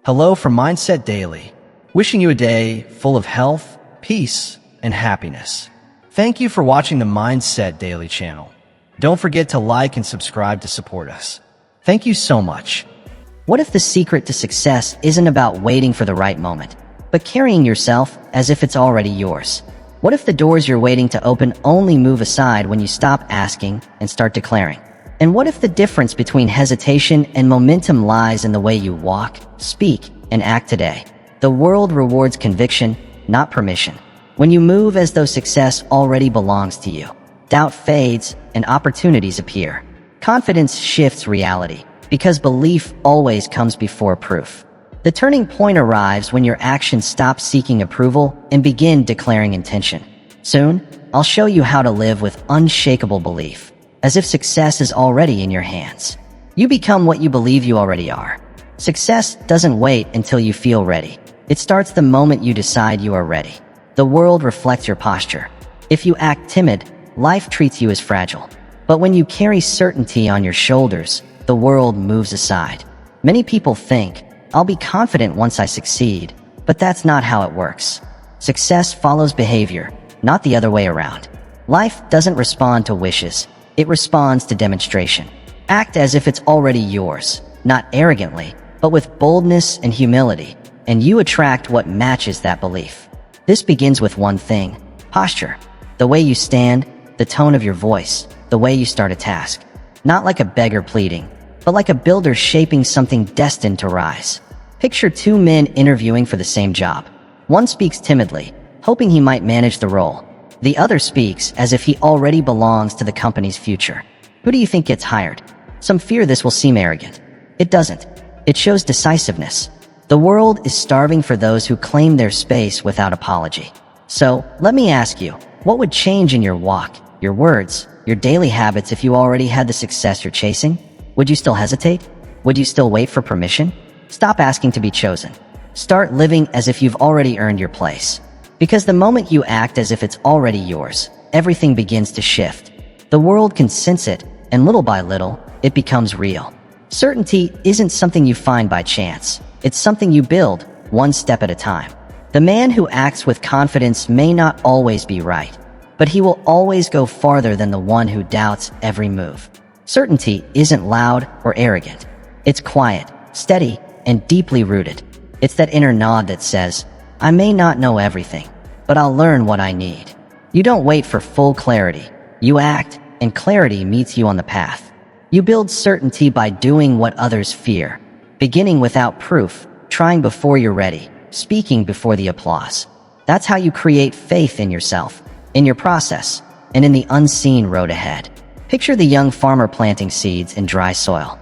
Hello from Mindset Daily, wishing you a day full of health, peace, and happiness. Thank you for watching the Mindset Daily channel. Don't forget to like and subscribe to support us. Thank you so much. What if the secret to success isn't about waiting for the right moment, but carrying yourself as if it's already yours? What if the doors you're waiting to open only move aside when you stop asking and start declaring? And what if the difference between hesitation and momentum lies in the way you walk, speak, and act today? The world rewards conviction, not permission. When you move as though success already belongs to you, doubt fades and opportunities appear. Confidence shifts reality, because belief always comes before proof. The turning point arrives when your actions stop seeking approval and begin declaring intention. Soon, I'll show you how to live with unshakable belief, as if success is already in your hands. You become what you believe you already are. Success doesn't wait until you feel ready. It starts the moment you decide you are ready. The world reflects your posture. If you act timid, life treats you as fragile. But when you carry certainty on your shoulders, the world moves aside. Many people think, I'll be confident once I succeed, but that's not how it works. Success follows behavior, not the other way around. Life doesn't respond to wishes. It responds to demonstration. Act as if it's already yours, not arrogantly, but with boldness and humility, and you attract what matches that belief. This begins with one thing: posture. The way you stand, the tone of your voice, the way you start a task. Not like a beggar pleading, but like a builder shaping something destined to rise. Picture two men interviewing for the same job. One speaks timidly, hoping he might manage the role. The other speaks as if he already belongs to the company's future. Who do you think gets hired? Some fear this will seem arrogant. It doesn't. It shows decisiveness. The world is starving for those who claim their space without apology. So, let me ask you, what would change in your walk, your words, your daily habits if you already had the success you're chasing? Would you still hesitate? Would you still wait for permission? Stop asking to be chosen. Start living as if you've already earned your place. Because the moment you act as if it's already yours, everything begins to shift. The world can sense it, and little by little, it becomes real. Certainty isn't something you find by chance. It's something you build, one step at a time. The man who acts with confidence may not always be right, but he will always go farther than the one who doubts every move. Certainty isn't loud or arrogant. It's quiet, steady, and deeply rooted. It's that inner nod that says, I may not know everything, but I'll learn what I need. You don't wait for full clarity. You act, and clarity meets you on the path. You build certainty by doing what others fear, beginning without proof, trying before you're ready, speaking before the applause. That's how you create faith in yourself, in your process, and in the unseen road ahead. Picture the young farmer planting seeds in dry soil.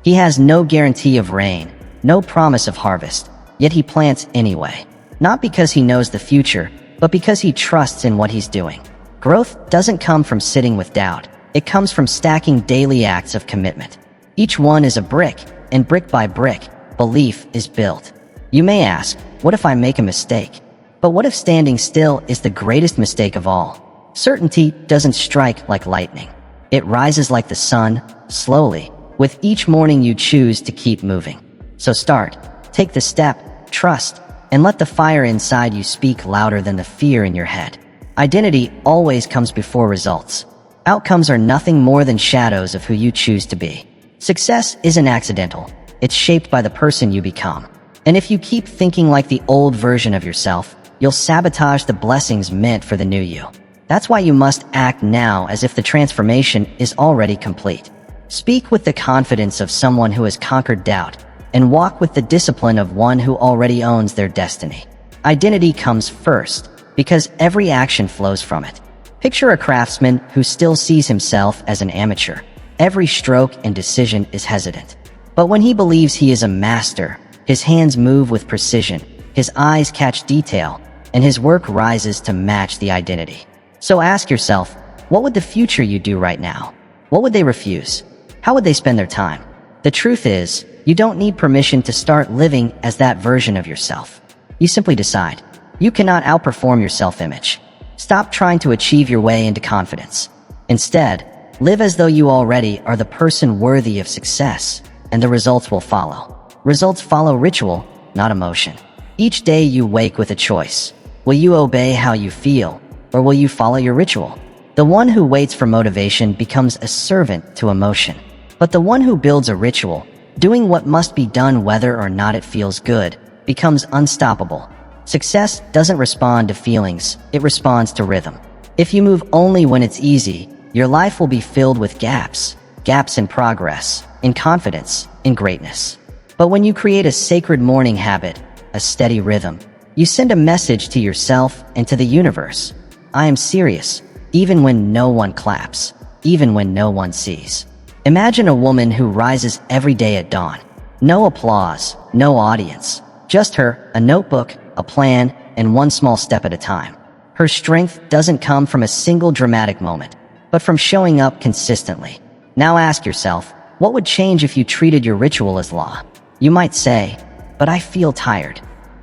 He has no guarantee of rain, no promise of harvest, yet he plants anyway. Not because he knows the future, but because he trusts in what he's doing. Growth doesn't come from sitting with doubt. It comes from stacking daily acts of commitment. Each one is a brick, and brick by brick, belief is built. You may ask, what if I make a mistake? But what if standing still is the greatest mistake of all? Certainty doesn't strike like lightning. It rises like the sun, slowly, with each morning you choose to keep moving. So start, take the step, trust, and let the fire inside you speak louder than the fear in your head. Identity always comes before results. Outcomes are nothing more than shadows of who you choose to be. Success isn't accidental. It's shaped by the person you become. And if you keep thinking like the old version of yourself, you'll sabotage the blessings meant for the new you. That's why you must act now as if the transformation is already complete. Speak with the confidence of someone who has conquered doubt, and walk with the discipline of one who already owns their destiny. Identity comes first, because every action flows from it. Picture a craftsman who still sees himself as an amateur. Every stroke and decision is hesitant. But when he believes he is a master, his hands move with precision, his eyes catch detail, and his work rises to match the identity. So ask yourself, what would the future you do right now? What would they refuse? How would they spend their time? The truth is, you don't need permission to start living as that version of yourself. You simply decide. You cannot outperform your self-image. Stop trying to achieve your way into confidence. Instead, live as though you already are the person worthy of success, and the results will follow. Results follow ritual, not emotion. Each day you wake with a choice. Will you obey how you feel, or will you follow your ritual? The one who waits for motivation becomes a servant to emotion. But the one who builds a ritual, doing what must be done whether or not it feels good, becomes unstoppable. Success doesn't respond to feelings, it responds to rhythm. If you move only when it's easy, your life will be filled with gaps. Gaps in progress, in confidence, in greatness. But when you create a sacred morning habit, a steady rhythm, you send a message to yourself and to the universe. I am serious, even when no one claps, even when no one sees. Imagine a woman who rises every day at dawn. No applause, no audience, just her, a notebook, a plan, and one small step at a time. Her strength doesn't come from a single dramatic moment, but from showing up consistently. Now ask yourself, what would change if you treated your ritual as law? You might say, but I feel tired.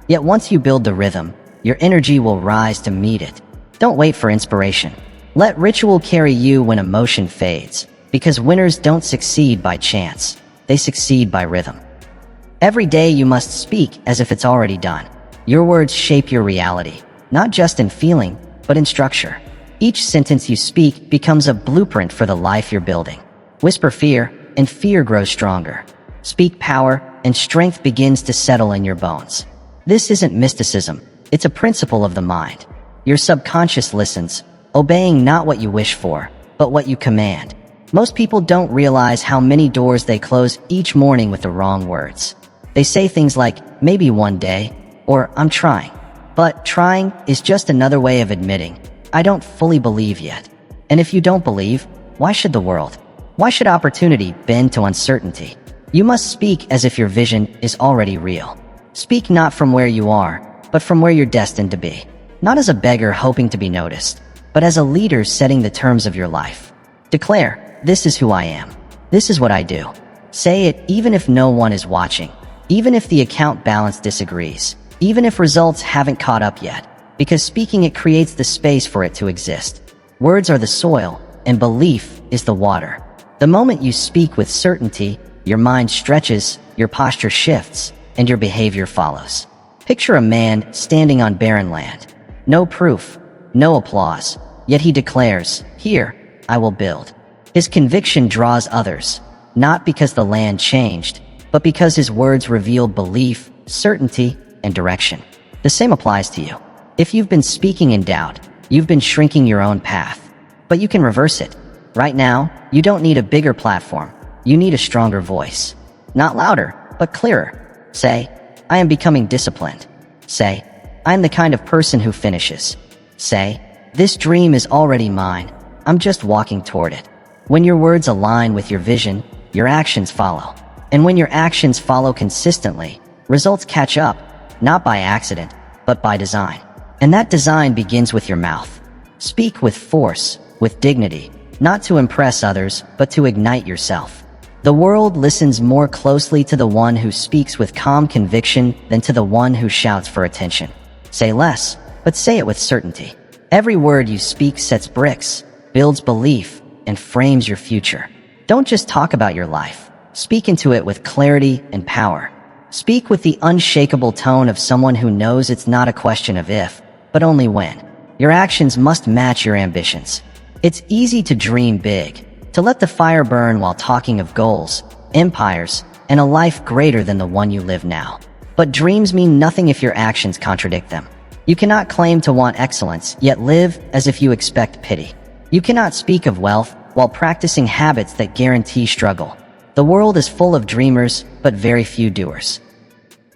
Yet once you build the rhythm, your energy will rise to meet it. Don't wait for inspiration. Let ritual carry you when emotion fades, because winners don't succeed by chance. They succeed by rhythm. Every day you must speak as if it's already done. Your words shape your reality, not just in feeling, but in structure. Each sentence you speak becomes a blueprint for the life you're building. Whisper fear, and fear grows stronger. Speak power, and strength begins to settle in your bones. This isn't mysticism, it's a principle of the mind. Your subconscious listens, obeying not what you wish for, but what you command. Most people don't realize how many doors they close each morning with the wrong words. They say things like, maybe one day, or I'm trying. But trying is just another way of admitting, I don't fully believe yet. And if you don't believe, why should the world? Why should opportunity bend to uncertainty? You must speak as if your vision is already real. Speak not from where you are, but from where you're destined to be. Not as a beggar hoping to be noticed, but as a leader setting the terms of your life. Declare, this is who I am. This is what I do. Say it even if no one is watching, even if the account balance disagrees, even if results haven't caught up yet, because speaking it creates the space for it to exist. Words are the soil, and belief is the water. The moment you speak with certainty, your mind stretches, your posture shifts, and your behavior follows. Picture a man standing on barren land. No proof, no applause, yet he declares, here, I will build. His conviction draws others, not because the land changed, but because his words revealed belief, certainty, and direction. The same applies to you. If you've been speaking in doubt, you've been shrinking your own path. But you can reverse it. Right now, you don't need a bigger platform. You need a stronger voice. Not louder, but clearer. Say, I am becoming disciplined. Say, I am the kind of person who finishes. Say, this dream is already mine. I'm just walking toward it. When your words align with your vision, your actions follow. And when your actions follow consistently, results catch up, not by accident, but by design. And that design begins with your mouth. Speak with force, with dignity, not to impress others, but to ignite yourself. The world listens more closely to the one who speaks with calm conviction than to the one who shouts for attention. Say less, but say it with certainty. Every word you speak sets bricks, builds belief, and frames your future. Don't just talk about your life. Speak into it with clarity and power. Speak with the unshakable tone of someone who knows it's not a question of if, but only when. Your actions must match your ambitions. It's easy to dream big, to let the fire burn while talking of goals, empires, and a life greater than the one you live now. But dreams mean nothing if your actions contradict them. You cannot claim to want excellence, yet live as if you expect pity. You cannot speak of wealth while practicing habits that guarantee struggle. The world is full of dreamers, but very few doers.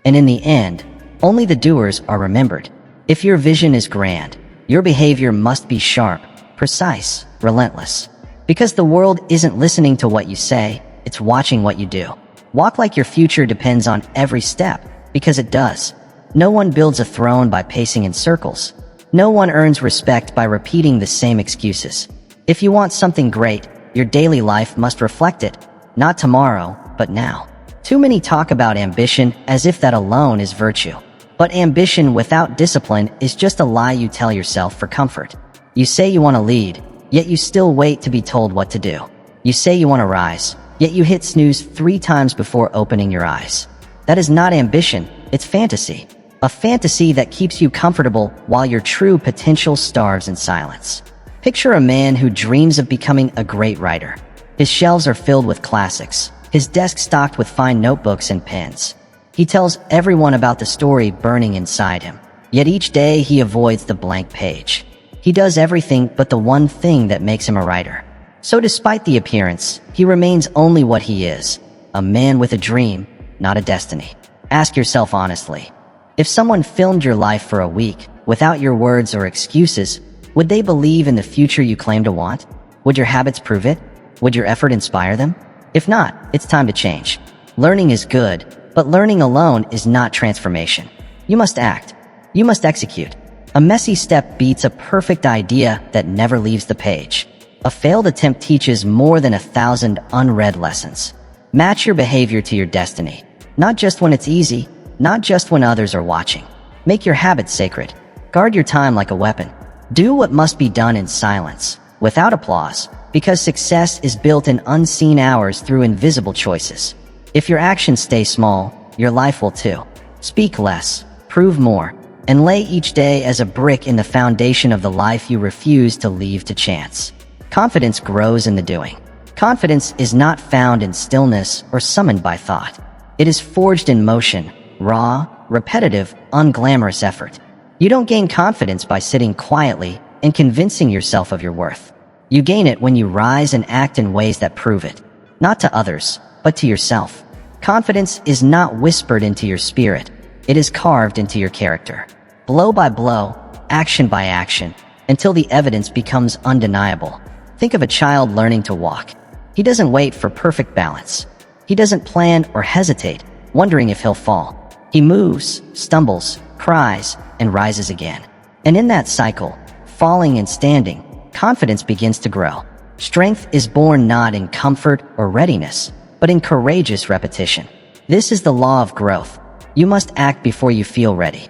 And in the end, only the doers are remembered. If your vision is grand, your behavior must be sharp, precise, relentless. Because the world isn't listening to what you say, it's watching what you do. Walk like your future depends on every step, because it does. No one builds a throne by pacing in circles. No one earns respect by repeating the same excuses. If you want something great, your daily life must reflect it. Not tomorrow, but now. Too many talk about ambition as if that alone is virtue. But ambition without discipline is just a lie you tell yourself for comfort. You say you want to lead, yet you still wait to be told what to do. You say you want to rise, yet you hit snooze 3 times before opening your eyes. That is not ambition, it's fantasy. A fantasy that keeps you comfortable while your true potential starves in silence. Picture a man who dreams of becoming a great writer. His shelves are filled with classics, his desk stocked with fine notebooks and pens. He tells everyone about the story burning inside him. Yet each day he avoids the blank page. He does everything but the one thing that makes him a writer. So despite the appearance, he remains only what he is, a man with a dream, not a destiny. Ask yourself honestly, if someone filmed your life for a week, without your words or excuses, would they believe in the future you claim to want? Would your habits prove it? Would your effort inspire them? If not, it's time to change. Learning is good, but learning alone is not transformation. You must act. You must execute. A messy step beats a perfect idea that never leaves the page. A failed attempt teaches more than 1,000 unread lessons. Match your behavior to your destiny. Not just when it's easy, not just when others are watching. Make your habits sacred. Guard your time like a weapon. Do what must be done in silence, without applause, because success is built in unseen hours through invisible choices. If your actions stay small, your life will too. Speak less, prove more, and lay each day as a brick in the foundation of the life you refuse to leave to chance. Confidence grows in the doing. Confidence is not found in stillness or summoned by thought. It is forged in motion, raw, repetitive, unglamorous effort. You don't gain confidence by sitting quietly and convincing yourself of your worth. You gain it when you rise and act in ways that prove it, not to others, but to yourself. Confidence is not whispered into your spirit. It is carved into your character. Blow by blow, action by action, until the evidence becomes undeniable. Think of a child learning to walk. He doesn't wait for perfect balance. He doesn't plan or hesitate, wondering if he'll fall. He moves, stumbles, cries, and rises again. And in that cycle, falling and standing, confidence begins to grow. Strength is born not in comfort or readiness, but in courageous repetition. This is the law of growth. You must act before you feel ready.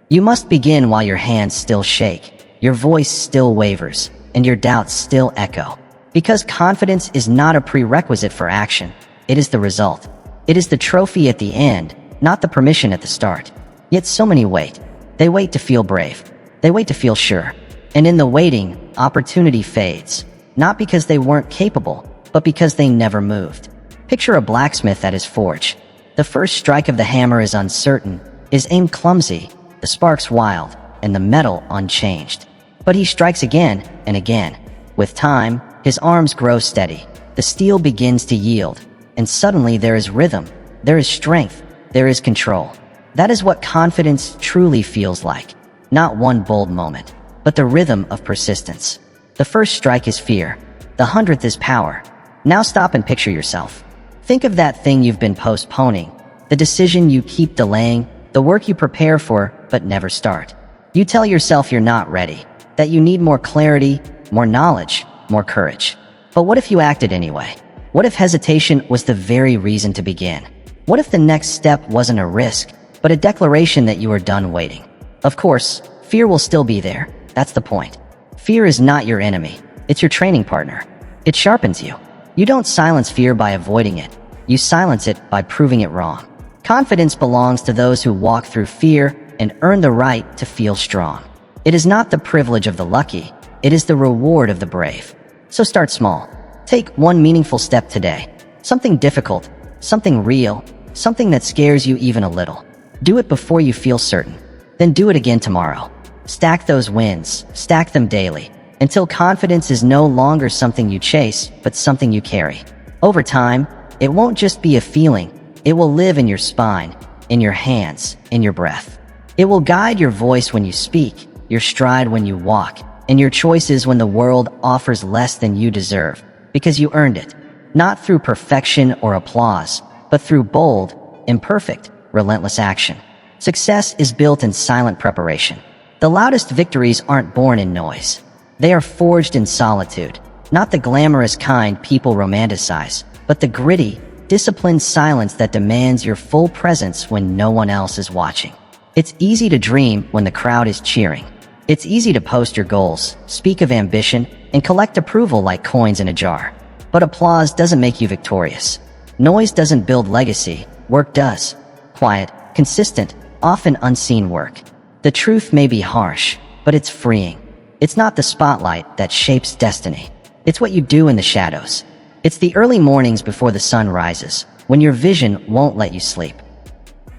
You must begin while your hands still shake, your voice still wavers, and your doubts still echo. Because confidence is not a prerequisite for action, it is the result. It is the trophy at the end, not the permission at the start. Yet so many wait. They wait to feel brave. They wait to feel sure. And in the waiting, opportunity fades. Not because they weren't capable, but because they never moved. Picture a blacksmith at his forge. The first strike of the hammer is uncertain, his aim clumsy, the sparks wild, and the metal unchanged. But he strikes again and again. With time, his arms grow steady. The steel begins to yield. And suddenly there is rhythm, there is strength, there is control. That is what confidence truly feels like. Not one bold moment, but the rhythm of persistence. The first strike is fear. The 100th is power. Now stop and picture yourself. Think of that thing you've been postponing, the decision you keep delaying, the work you prepare for but never start. You tell yourself you're not ready, that you need more clarity, more knowledge, more courage. But what if you acted anyway? What if hesitation was the very reason to begin? What if the next step wasn't a risk, but a declaration that you are done waiting? Of course, fear will still be there. That's the point. Fear is not your enemy. It's your training partner. It sharpens you. You don't silence fear by avoiding it. You silence it by proving it wrong. Confidence belongs to those who walk through fear and earn the right to feel strong. It is not the privilege of the lucky. It is the reward of the brave. So start small. Take one meaningful step today. Something difficult, something real, something that scares you even a little. Do it before you feel certain. Then do it again tomorrow. Stack those wins, stack them daily, until confidence is no longer something you chase, but something you carry. Over time, it won't just be a feeling. It will live in your spine, in your hands, in your breath. It will guide your voice when you speak, your stride when you walk, and your choices when the world offers less than you deserve, because you earned it. Not through perfection or applause, but through bold, imperfect, relentless action. Success is built in silent preparation. The loudest victories aren't born in noise. They are forged in solitude, not the glamorous kind people romanticize, but the gritty, disciplined silence that demands your full presence when no one else is watching. It's easy to dream when the crowd is cheering. It's easy to post your goals, speak of ambition, and collect approval like coins in a jar. But applause doesn't make you victorious. Noise doesn't build legacy, work does. quiet, consistent, often unseen work. The truth may be harsh, but it's freeing. It's not the spotlight that shapes destiny. It's what you do in the shadows. It's the early mornings before the sun rises, when your vision won't let you sleep.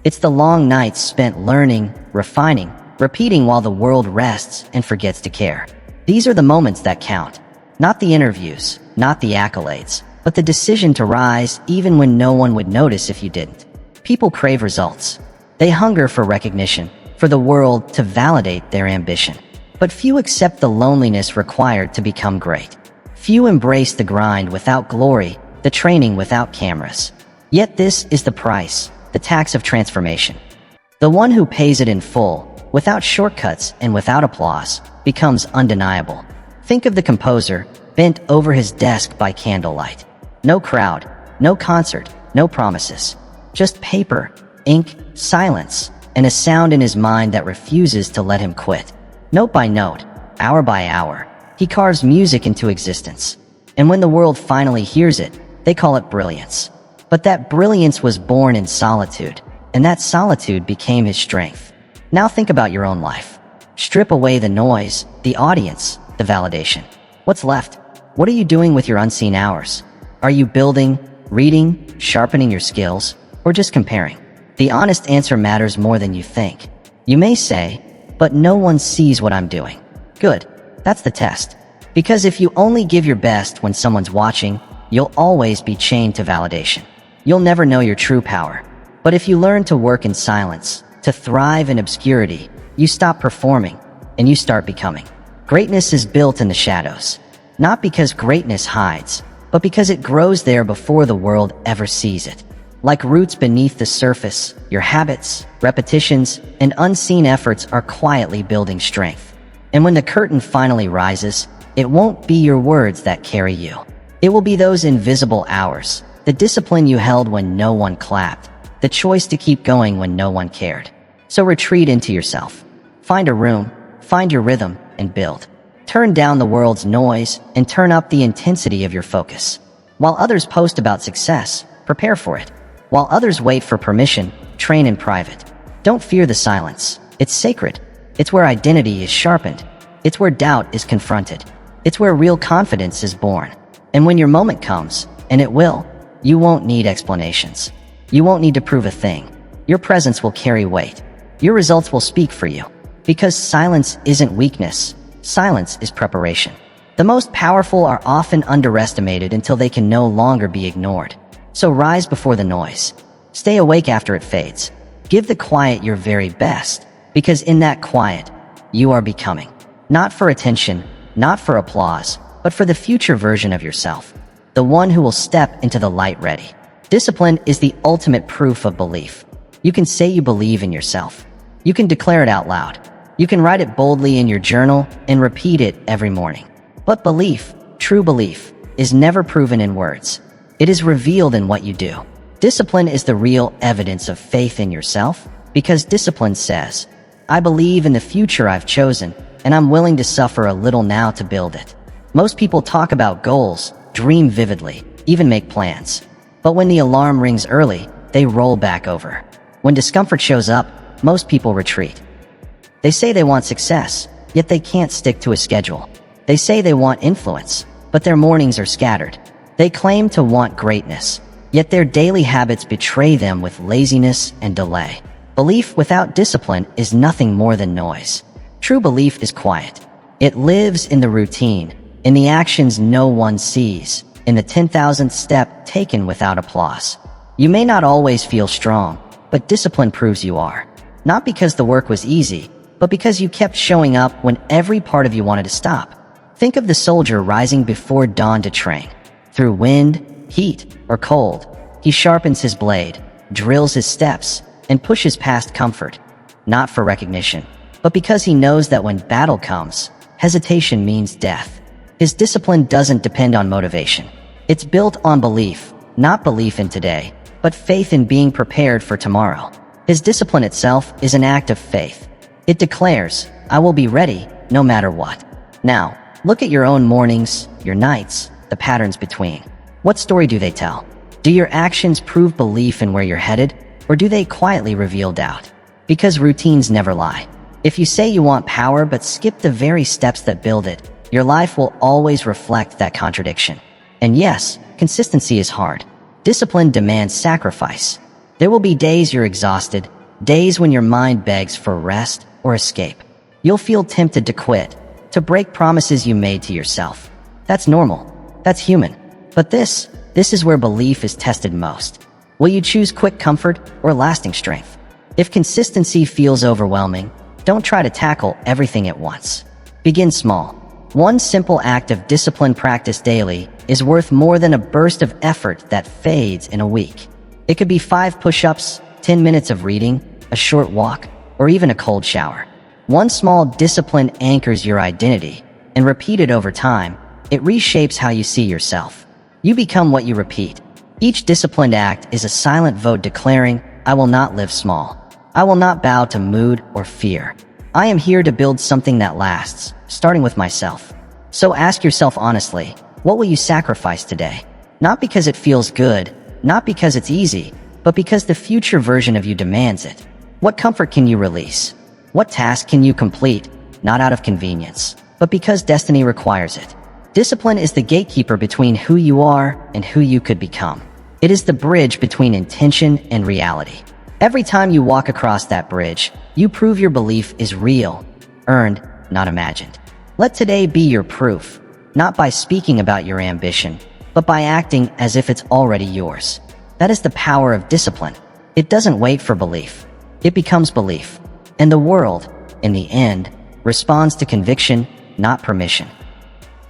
It's the long nights spent learning, refining, repeating while the world rests and forgets to care. These are the moments that count. Not the interviews, not the accolades, but the decision to rise even when no one would notice if you didn't. People crave results. They hunger for recognition, for the world to validate their ambition. But few accept the loneliness required to become great. Few embrace the grind without glory, the training without cameras. Yet this is the price, the tax of transformation. The one who pays it in full, without shortcuts and without applause, becomes undeniable. Think of the composer, bent over his desk by candlelight. No crowd, no concert, no promises. Just paper, ink, silence, and a sound in his mind that refuses to let him quit. Note by note, hour by hour, he carves music into existence. And when the world finally hears it, they call it brilliance. But that brilliance was born in solitude, and that solitude became his strength. Now think about your own life. Strip away the noise, the audience, the validation. What's left? What are you doing with your unseen hours? Are you building, reading, sharpening your skills, or just comparing? The honest answer matters more than you think. You may say, but no one sees what I'm doing. Good. That's the test. Because if you only give your best when someone's watching, you'll always be chained to validation. You'll never know your true power. But if you learn to work in silence, to thrive in obscurity, you stop performing and you start becoming. Greatness is built in the shadows. Not because greatness hides, but because it grows there before the world ever sees it. Like roots beneath the surface, your habits, repetitions, and unseen efforts are quietly building strength. And when the curtain finally rises, it won't be your words that carry you. It will be those invisible hours, the discipline you held when no one clapped, the choice to keep going when no one cared. So retreat into yourself. Find a room, find your rhythm, and build. Turn down the world's noise and turn up the intensity of your focus. While others post about success, prepare for it. While others wait for permission, train in private. Don't fear the silence. It's sacred. It's where identity is sharpened. It's where doubt is confronted. It's where real confidence is born. And when your moment comes, and it will, you won't need explanations. You won't need to prove a thing. Your presence will carry weight. Your results will speak for you. Because silence isn't weakness. Silence is preparation. The most powerful are often underestimated until they can no longer be ignored. So rise before the noise. Stay awake after it fades. Give the quiet your very best. Because in that quiet, you are becoming. Not for attention, not for applause, but for the future version of yourself. The one who will step into the light ready. Discipline is the ultimate proof of belief. You can say you believe in yourself. You can declare it out loud. You can write it boldly in your journal and repeat it every morning. But belief, true belief, is never proven in words. It is revealed in what you do. Discipline is the real evidence of faith in yourself, because discipline says, I believe in the future I've chosen, and I'm willing to suffer a little now to build it. Most people talk about goals, dream vividly, even make plans. But when the alarm rings early, they roll back over. When discomfort shows up, most people retreat. They say they want success, yet they can't stick to a schedule. They say they want influence, but their mornings are scattered. They claim to want greatness, yet their daily habits betray them with laziness and delay. Belief without discipline is nothing more than noise. True belief is quiet. It lives in the routine, in the actions no one sees, in the 10,000th step taken without applause. You may not always feel strong, but discipline proves you are. Not because the work was easy, but because you kept showing up when every part of you wanted to stop. Think of the soldier rising before dawn to train. Through wind, heat, or cold, he sharpens his blade, drills his steps, and pushes past comfort. Not for recognition, but because he knows that when battle comes, hesitation means death. His discipline doesn't depend on motivation. It's built on belief, not belief in today, but faith in being prepared for tomorrow. His discipline itself is an act of faith. It declares, I will be ready no matter what. Now, look at your own mornings, your nights, the patterns between. What story do they tell? Do your actions prove belief in where you're headed? Or do they quietly reveal doubt? Because routines never lie. If you say you want power but skip the very steps that build it, your life will always reflect that contradiction. And yes, consistency is hard. Discipline demands sacrifice. There will be days you're exhausted, days when your mind begs for rest or escape. You'll feel tempted to quit, to break promises you made to yourself. That's normal. That's human. But this is where belief is tested most. Will you choose quick comfort or lasting strength? If consistency feels overwhelming, don't try to tackle everything at once. Begin small. One simple act of discipline practiced daily is worth more than a burst of effort that fades in a week. It could be 5 push-ups, 10 minutes of reading, a short walk, or even a cold shower. One small discipline anchors your identity, and repeated over time, it reshapes how you see yourself. You become what you repeat. Each disciplined act is a silent vote declaring, I will not live small. I will not bow to mood or fear. I am here to build something that lasts, starting with myself. So ask yourself honestly, what will you sacrifice today? Not because it feels good, not because it's easy, but because the future version of you demands it. What comfort can you release? What task can you complete, not out of convenience, but because destiny requires it? Discipline is the gatekeeper between who you are and who you could become. It is the bridge between intention and reality. Every time you walk across that bridge, you prove your belief is real, earned, not imagined. Let today be your proof, not by speaking about your ambition, but by acting as if it's already yours. That is the power of discipline. It doesn't wait for belief. It becomes belief. And the world, in the end, responds to conviction, not permission.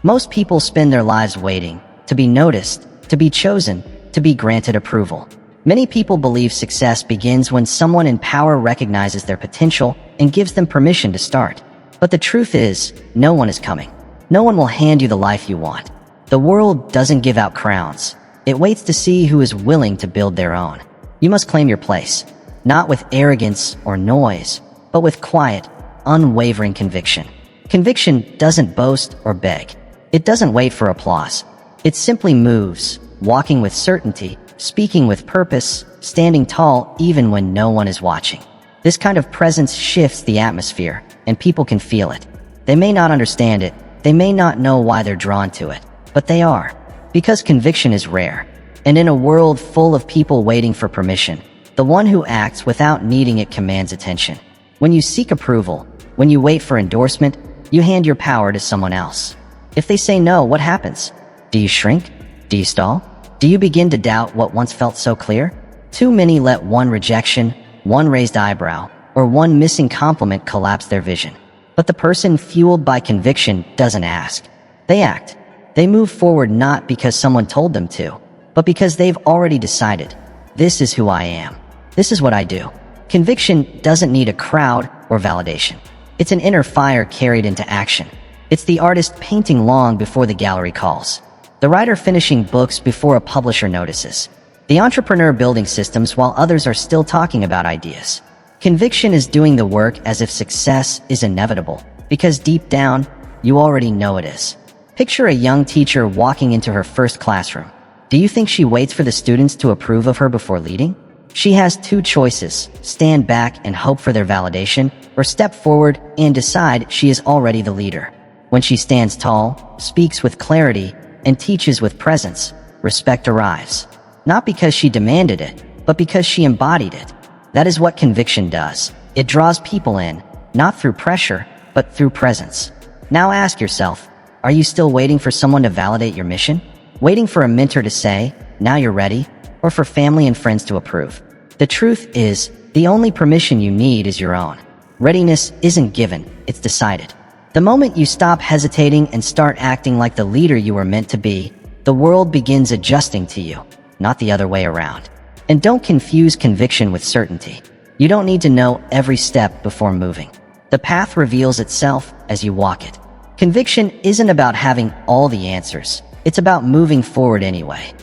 Most people spend their lives waiting to be noticed, to be chosen, to be granted approval. Many people believe success begins when someone in power recognizes their potential and gives them permission to start. But the truth is, no one is coming. No one will hand you the life you want. The world doesn't give out crowns. It waits to see who is willing to build their own. You must claim your place, not with arrogance or noise, but with quiet, unwavering conviction. Conviction doesn't boast or beg. It doesn't wait for applause. It simply moves, walking with certainty, speaking with purpose, standing tall even when no one is watching. This kind of presence shifts the atmosphere, and people can feel it. They may not understand it, they may not know why they're drawn to it, but they are. Because conviction is rare. And in a world full of people waiting for permission, the one who acts without needing it commands attention. When you seek approval, when you wait for endorsement, you hand your power to someone else. If they say no, what happens? Do you shrink? Do you stall? Do you begin to doubt what once felt so clear? Too many let one rejection, one raised eyebrow, or one missing compliment collapse their vision. But the person fueled by conviction doesn't ask. They act. They move forward not because someone told them to, but because they've already decided, this is who I am. This is what I do. Conviction doesn't need a crowd or validation. It's an inner fire carried into action. It's the artist painting long before the gallery calls. The writer finishing books before a publisher notices. The entrepreneur building systems while others are still talking about ideas. Conviction is doing the work as if success is inevitable, because deep down, you already know it is. Picture a young teacher walking into her first classroom. Do you think she waits for the students to approve of her before leading? She has 2 choices: stand back and hope for their validation, or step forward and decide she is already the leader. When she stands tall, speaks with clarity, and teaches with presence, respect arrives. Not because she demanded it, but because she embodied it. That is what conviction does. It draws people in, not through pressure, but through presence. Now ask yourself, are you still waiting for someone to validate your mission? Waiting for a mentor to say, now you're ready? Or for family and friends to approve? The truth is, the only permission you need is your own. Readiness isn't given, it's decided. The moment you stop hesitating and start acting like the leader you were meant to be, the world begins adjusting to you, not the other way around. And don't confuse conviction with certainty. You don't need to know every step before moving. The path reveals itself as you walk it. Conviction isn't about having all the answers. It's about moving forward anyway.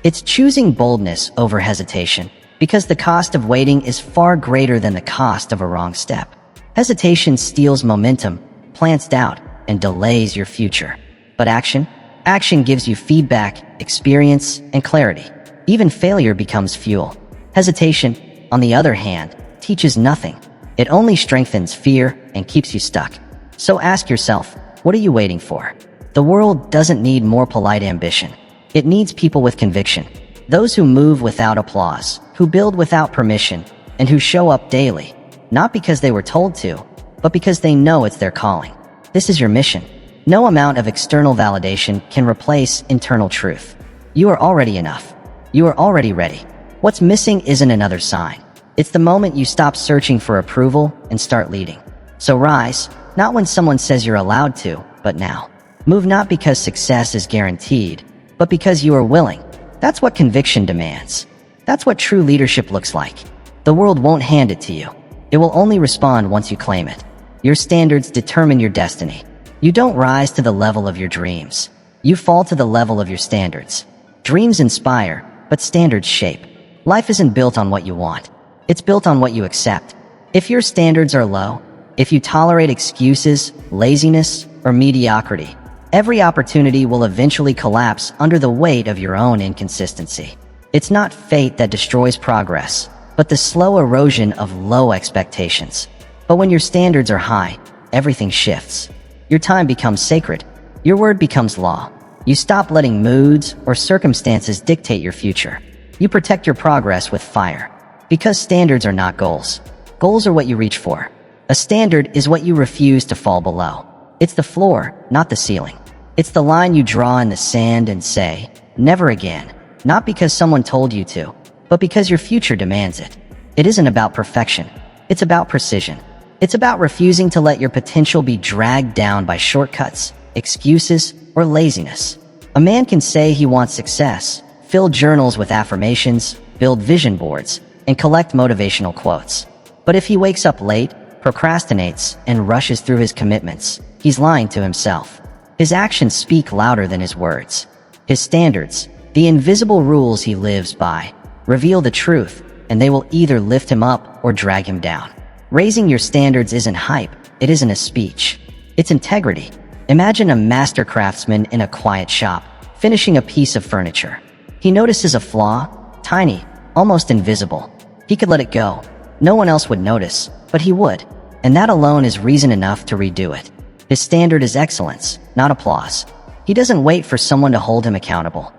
It's choosing boldness over hesitation, because the cost of waiting is far greater than the cost of a wrong step. Hesitation steals momentum, plants doubt, and delays your future. But action gives you feedback, experience, and clarity. Even failure becomes fuel. Hesitation on the other hand, teaches nothing. It only strengthens fear and keeps you stuck. So ask yourself, what are you waiting for? The world doesn't need more polite ambition. It needs people with conviction. Those who move without applause, who build without permission, and who show up daily, not because they were told to, but because they know it's their calling. This is your mission. No amount of external validation can replace internal truth. You are already enough. You are already ready. What's missing isn't another sign. It's the moment you stop searching for approval and start leading. So rise, not when someone says you're allowed to, but now. Move not because success is guaranteed, but because you are willing. That's what conviction demands. That's what true leadership looks like. The world won't hand it to you. It will only respond once you claim it. Your standards determine your destiny. You don't rise to the level of your dreams. You fall to the level of your standards. Dreams inspire, but standards shape. Life isn't built on what you want. It's built on what you accept. If your standards are low, if you tolerate excuses, laziness, or mediocrity, every opportunity will eventually collapse under the weight of your own inconsistency. It's not fate that destroys progress, but the slow erosion of low expectations. But when your standards are high, everything shifts. Your time becomes sacred. Your word becomes law. You stop letting moods or circumstances dictate your future. You protect your progress with fire. Because standards are not goals. Goals are what you reach for. A standard is what you refuse to fall below. It's the floor, not the ceiling. It's the line you draw in the sand and say, never again. Not because someone told you to, but because your future demands it. It isn't about perfection. It's about precision. It's about refusing to let your potential be dragged down by shortcuts, excuses, or laziness. A man can say he wants success, fill journals with affirmations, build vision boards, and collect motivational quotes. But if he wakes up late, procrastinates, and rushes through his commitments, he's lying to himself. His actions speak louder than his words. His standards, the invisible rules he lives by, reveal the truth, and they will either lift him up or drag him down. Raising your standards isn't hype, it isn't a speech. It's integrity. Imagine a master craftsman in a quiet shop, finishing a piece of furniture. He notices a flaw, tiny, almost invisible. He could let it go. No one else would notice, but he would. And that alone is reason enough to redo it. His standard is excellence, not applause. He doesn't wait for someone to hold him accountable.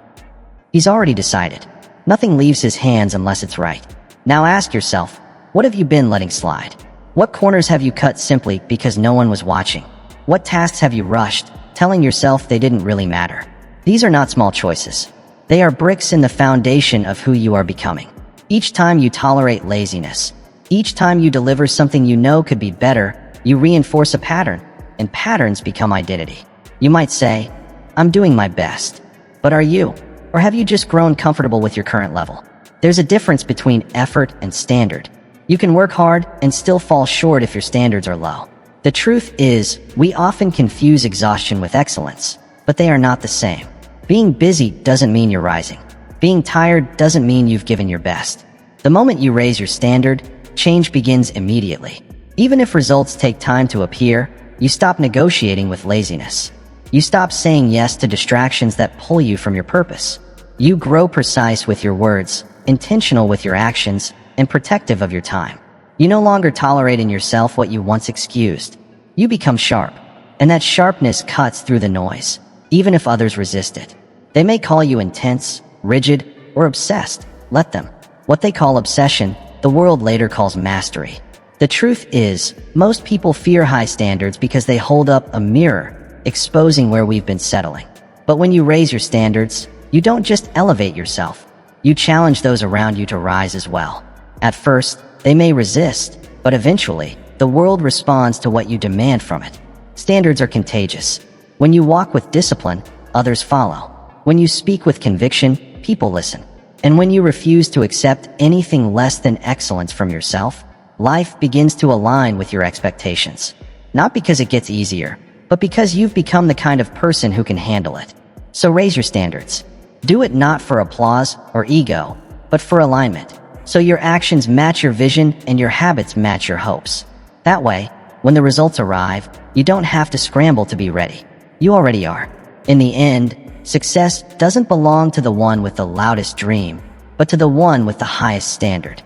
He's already decided. Nothing leaves his hands unless it's right. Now ask yourself, what have you been letting slide? What corners have you cut simply because no one was watching? What tasks have you rushed, telling yourself they didn't really matter? These are not small choices. They are bricks in the foundation of who you are becoming. Each time you tolerate laziness, each time you deliver something you know could be better, you reinforce a pattern, and patterns become identity. You might say, I'm doing my best. But are you? Or have you just grown comfortable with your current level? There's a difference between effort and standard. You can work hard and still fall short if your standards are low. The truth is, we often confuse exhaustion with excellence, but they are not the same. Being busy doesn't mean you're rising. Being tired doesn't mean you've given your best. The moment you raise your standard, change begins immediately. Even if results take time to appear, you stop negotiating with laziness. You stop saying yes to distractions that pull you from your purpose. You grow precise with your words, intentional with your actions, and protective of your time. You no longer tolerate in yourself what you once excused. You become sharp, and that sharpness cuts through the noise, even if others resist it. They may call you intense, rigid, or obsessed. Let them. What they call obsession, the world later calls mastery. The truth is, most people fear high standards because they hold up a mirror, exposing where we've been settling. But when you raise your standards, you don't just elevate yourself. You challenge those around you to rise as well. At first, they may resist, but eventually, the world responds to what you demand from it. Standards are contagious. When you walk with discipline, others follow. When you speak with conviction, people listen. And when you refuse to accept anything less than excellence from yourself, life begins to align with your expectations. Not because it gets easier, but because you've become the kind of person who can handle it. So raise your standards. Do it not for applause or ego, but for alignment. So your actions match your vision and your habits match your hopes. That way, when the results arrive, you don't have to scramble to be ready. You already are. In the end, success doesn't belong to the one with the loudest dream, but to the one with the highest standard.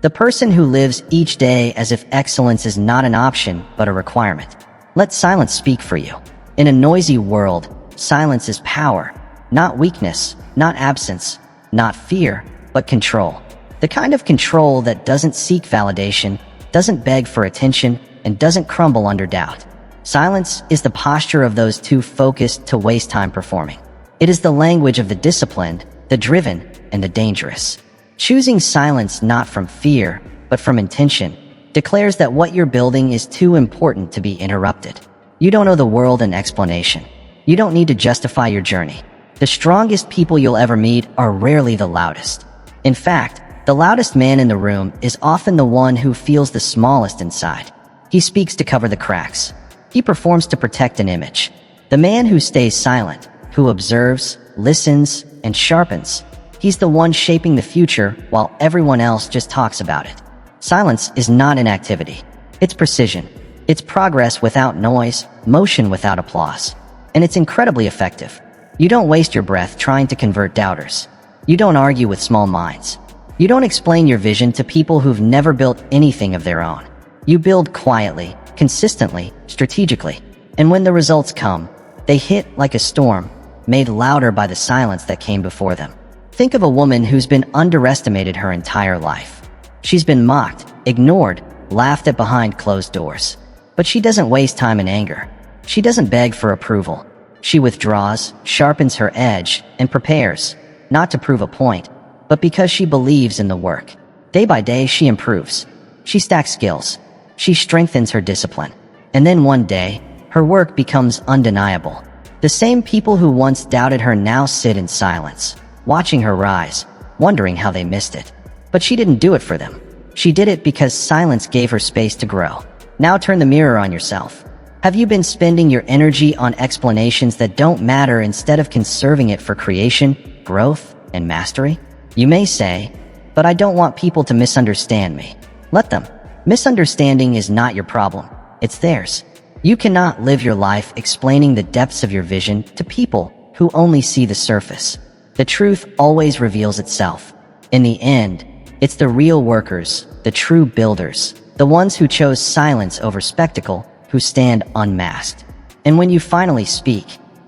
The person who lives each day as if excellence is not an option but a requirement. Let silence speak for you. In a noisy world, silence is power, not weakness, not absence, not fear, but control. The kind of control that doesn't seek validation, doesn't beg for attention, and doesn't crumble under doubt. Silence is the posture of those too focused to waste time performing. It is the language of the disciplined, the driven, and the dangerous. Choosing silence not from fear, but from intention, declares that what you're building is too important to be interrupted. You don't owe the world an explanation. You don't need to justify your journey. The strongest people you'll ever meet are rarely the loudest. In fact, the loudest man in the room is often the one who feels the smallest inside. He speaks to cover the cracks. He performs to protect an image. The man who stays silent, who observes, listens, and sharpens, he's the one shaping the future while everyone else just talks about it. Silence is not inactivity. It's precision. It's progress without noise, motion without applause. And it's incredibly effective. You don't waste your breath trying to convert doubters. You don't argue with small minds. You don't explain your vision to people who've never built anything of their own. You build quietly, consistently, strategically. And when the results come, they hit like a storm, made louder by the silence that came before them. Think of a woman who's been underestimated her entire life. She's been mocked, ignored, laughed at behind closed doors. But she doesn't waste time in anger. She doesn't beg for approval. She withdraws, sharpens her edge, and prepares, not to prove a point, but because she believes in the work. Day by day, she improves. She stacks skills. She strengthens her discipline. And then one day, her work becomes undeniable. The same people who once doubted her now sit in silence, watching her rise, wondering how they missed it. But she didn't do it for them. She did it because silence gave her space to grow. Now turn the mirror on yourself. Have you been spending your energy on explanations that don't matter instead of conserving it for creation, growth, and mastery? You may say, but I don't want people to misunderstand me. Let them. Misunderstanding is not your problem. It's theirs. You cannot live your life explaining the depths of your vision to people who only see the surface. The truth always reveals itself. In the end, it's the real workers, the true builders, the ones who chose silence over spectacle, who stand unmasked. And when you finally speak,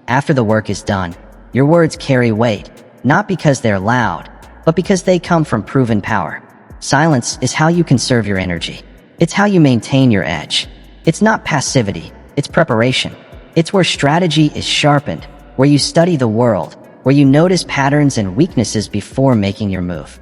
after the work is done, your words carry weight, not because they're loud, but because they come from proven power. Silence is how you conserve your energy. It's how you maintain your edge. It's not passivity, it's preparation. It's where strategy is sharpened, where you study the world, where you notice patterns and weaknesses before making your move.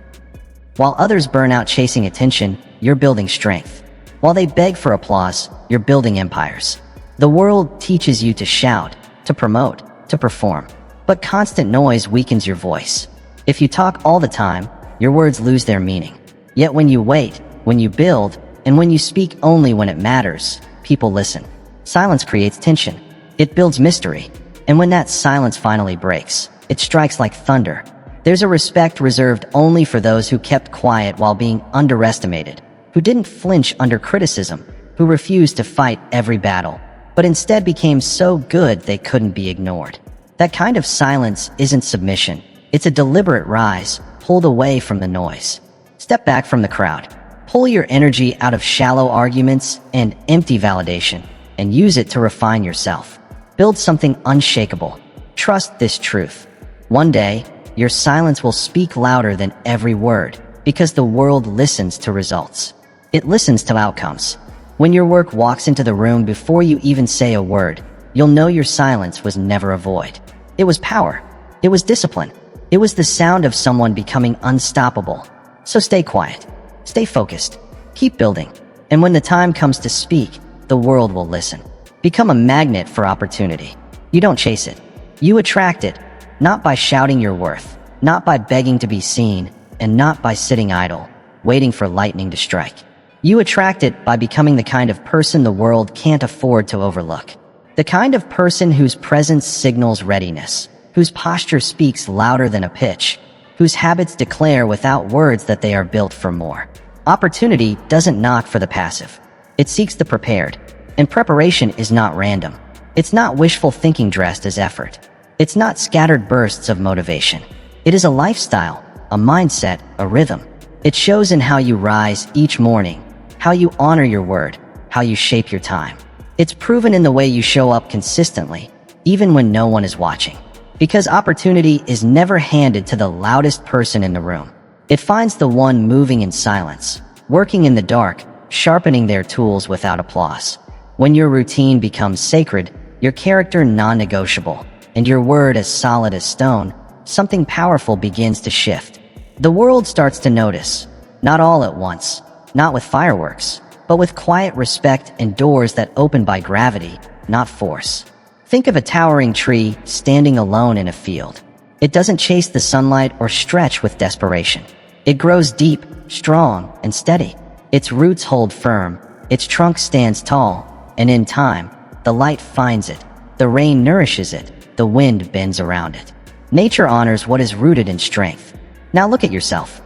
While others burn out chasing attention, you're building strength. While they beg for applause, you're building empires. The world teaches you to shout, to promote, to perform. But constant noise weakens your voice. If you talk all the time, your words lose their meaning. Yet when you wait, when you build, and when you speak only when it matters, people listen. Silence creates tension. It builds mystery. And when that silence finally breaks, it strikes like thunder. There's a respect reserved only for those who kept quiet while being underestimated, who didn't flinch under criticism, who refused to fight every battle, but instead became so good they couldn't be ignored. That kind of silence isn't submission. It's a deliberate rise, pulled away from the noise. Step back from the crowd. Pull your energy out of shallow arguments and empty validation, and use it to refine yourself. Build something unshakable. Trust this truth. One day, your silence will speak louder than every word, because the world listens to results. It listens to outcomes. When your work walks into the room before you even say a word, you'll know your silence was never a void. It was power. It was discipline. It was the sound of someone becoming unstoppable. So stay quiet. Stay focused. Keep building. And when the time comes to speak, the world will listen. Become a magnet for opportunity. You don't chase it. You attract it, not by shouting your worth, not by begging to be seen, and not by sitting idle, waiting for lightning to strike. You attract it by becoming the kind of person the world can't afford to overlook. The kind of person whose presence signals readiness, whose posture speaks louder than a pitch, whose habits declare without words that they are built for more. Opportunity doesn't knock for the passive. It seeks the prepared. And preparation is not random. It's not wishful thinking dressed as effort. It's not scattered bursts of motivation. It is a lifestyle, a mindset, a rhythm. It shows in how you rise each morning, how you honor your word, how you shape your time. It's proven in the way you show up consistently, even when no one is watching. Because opportunity is never handed to the loudest person in the room. It finds the one moving in silence, working in the dark, sharpening their tools without applause. When your routine becomes sacred, your character non-negotiable, and your word as solid as stone, something powerful begins to shift. The world starts to notice, not all at once, not with fireworks, but with quiet respect and doors that open by gravity, not force. Think of a towering tree standing alone in a field. It doesn't chase the sunlight or stretch with desperation. It grows deep, strong, and steady. Its roots hold firm, its trunk stands tall, and in time, the light finds it, the rain nourishes it, the wind bends around it. Nature honors what is rooted in strength. Now look at yourself.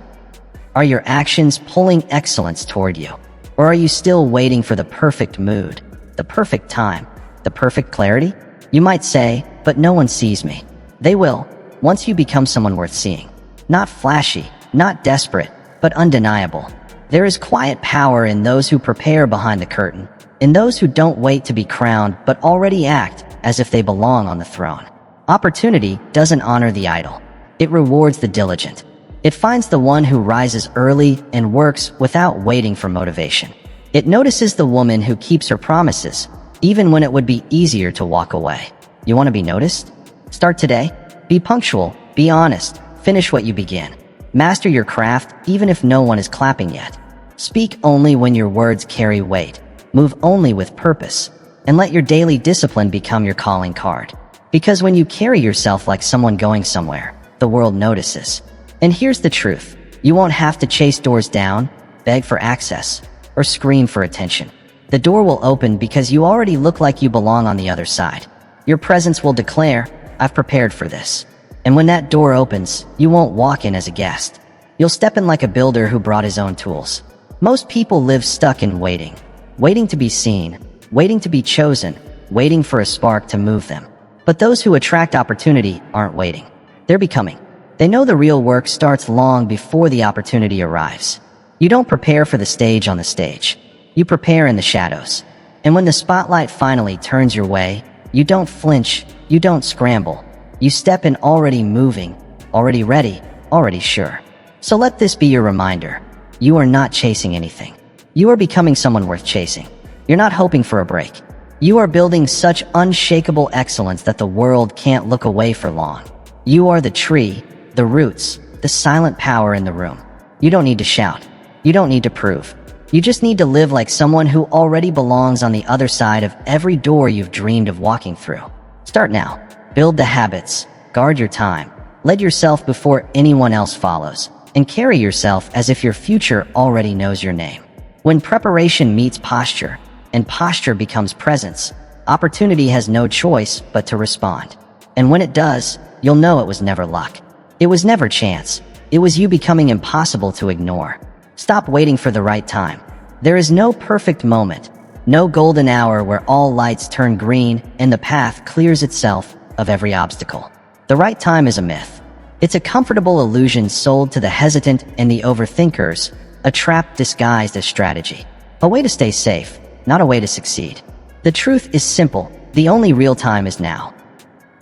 Are your actions pulling excellence toward you? Or are you still waiting for the perfect mood, the perfect time, the perfect clarity? You might say, but no one sees me. They will, once you become someone worth seeing. Not flashy, not desperate, but undeniable. There is quiet power in those who prepare behind the curtain, in those who don't wait to be crowned but already act as if they belong on the throne. Opportunity doesn't honor the idle. It rewards the diligent. It finds the one who rises early and works without waiting for motivation. It notices the woman who keeps her promises, even when it would be easier to walk away. You want to be noticed? Start today. Be punctual, be honest, finish what you begin. Master your craft even if no one is clapping yet. Speak only when your words carry weight. Move only with purpose. And let your daily discipline become your calling card. Because when you carry yourself like someone going somewhere, the world notices. And here's the truth. You won't have to chase doors down, beg for access, or scream for attention. The door will open because you already look like you belong on the other side. Your presence will declare, I've prepared for this. And when that door opens, you won't walk in as a guest. You'll step in like a builder who brought his own tools. Most people live stuck in waiting. Waiting to be seen, waiting to be chosen, waiting for a spark to move them. But those who attract opportunity aren't waiting. They're becoming. They know the real work starts long before the opportunity arrives. You don't prepare for the stage on the stage. You prepare in the shadows. And when the spotlight finally turns your way, you don't flinch, you don't scramble. You step in already moving, already ready, already sure. So let this be your reminder. You are not chasing anything. You are becoming someone worth chasing. You're not hoping for a break. You are building such unshakable excellence that the world can't look away for long. You are the tree, the roots, the silent power in the room. You don't need to shout. You don't need to prove. You just need to live like someone who already belongs on the other side of every door you've dreamed of walking through. Start now. Build the habits. Guard your time. Lead yourself before anyone else follows. And carry yourself as if your future already knows your name. When preparation meets posture, and posture becomes presence, opportunity has no choice but to respond. And when it does, you'll know it was never luck. It was never chance. It was you becoming impossible to ignore. Stop waiting for the right time. There is no perfect moment, no golden hour where all lights turn green and the path clears itself of every obstacle. The right time is a myth. It's a comfortable illusion sold to the hesitant and the overthinkers, a trap disguised as strategy. A way to stay safe, not a way to succeed. The truth is simple. The only real time is now.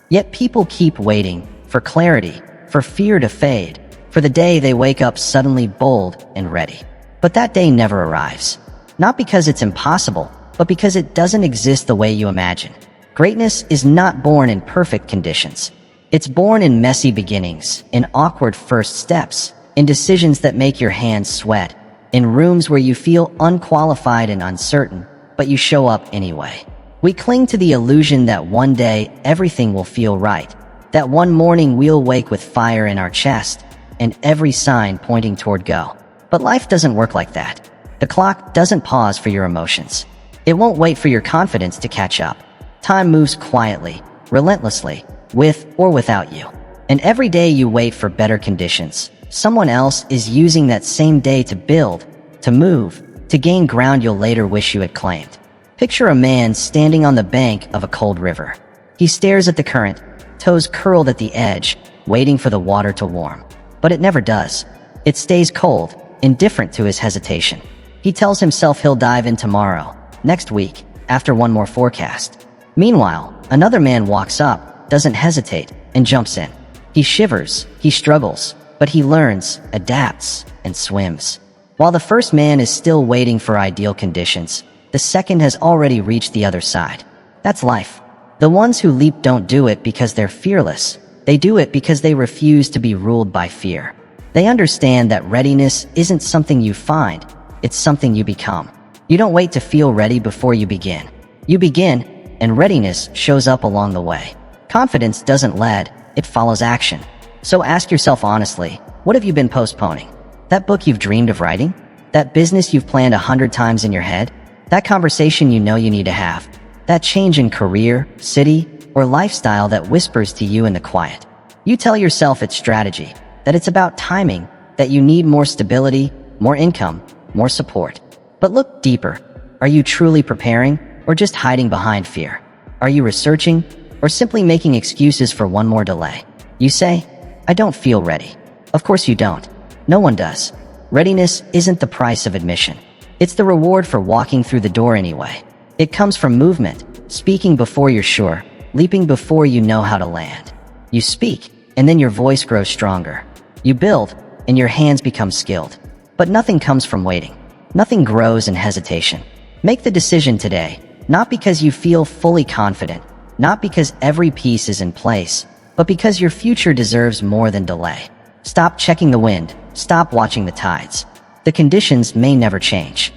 Yet people keep waiting for clarity, for fear to fade, for the day they wake up suddenly bold and ready. But that day never arrives. Not because it's impossible, but because it doesn't exist the way you imagine. Greatness is not born in perfect conditions. It's born in messy beginnings, in awkward first steps, in decisions that make your hands sweat, in rooms where you feel unqualified and uncertain, but you show up anyway. We cling to the illusion that one day everything will feel right, that one morning we'll wake with fire in our chest, and every sign pointing toward go. But life doesn't work like that. The clock doesn't pause for your emotions. It won't wait for your confidence to catch up. Time moves quietly, relentlessly, with or without you. And every day you wait for better conditions, someone else is using that same day to build, to move, to gain ground you'll later wish you had claimed. Picture a man standing on the bank of a cold river. He stares at the current, toes curled at the edge, waiting for the water to warm. But it never does. It stays cold, indifferent to his hesitation. He tells himself he'll dive in tomorrow, next week, after one more forecast. Meanwhile, another man walks up, doesn't hesitate, and jumps in. He shivers, he struggles, but he learns, adapts, and swims. While the first man is still waiting for ideal conditions, the second has already reached the other side. That's life. The ones who leap don't do it because they're fearless. They do it because they refuse to be ruled by fear. They understand that readiness isn't something you find, it's something you become. You don't wait to feel ready before you begin. You begin, and readiness shows up along the way. Confidence doesn't lead, it follows action. So ask yourself honestly, what have you been postponing? That book you've dreamed of writing? That business you've planned 100 times in your head? That conversation you know you need to have? That change in career, city, or lifestyle that whispers to you in the quiet? You tell yourself it's strategy, that it's about timing, that you need more stability, more income, more support. But look deeper. Are you truly preparing, or just hiding behind fear? Are you researching, or simply making excuses for one more delay? You say, I don't feel ready. Of course you don't. No one does. Readiness isn't the price of admission. It's the reward for walking through the door anyway. It comes from movement, speaking before you're sure, leaping before you know how to land. You speak, and then your voice grows stronger. You build, and your hands become skilled. But nothing comes from waiting. Nothing grows in hesitation. Make the decision today, not because you feel fully confident, not because every piece is in place, but because your future deserves more than delay. Stop checking the wind. Stop watching the tides. The conditions may never change.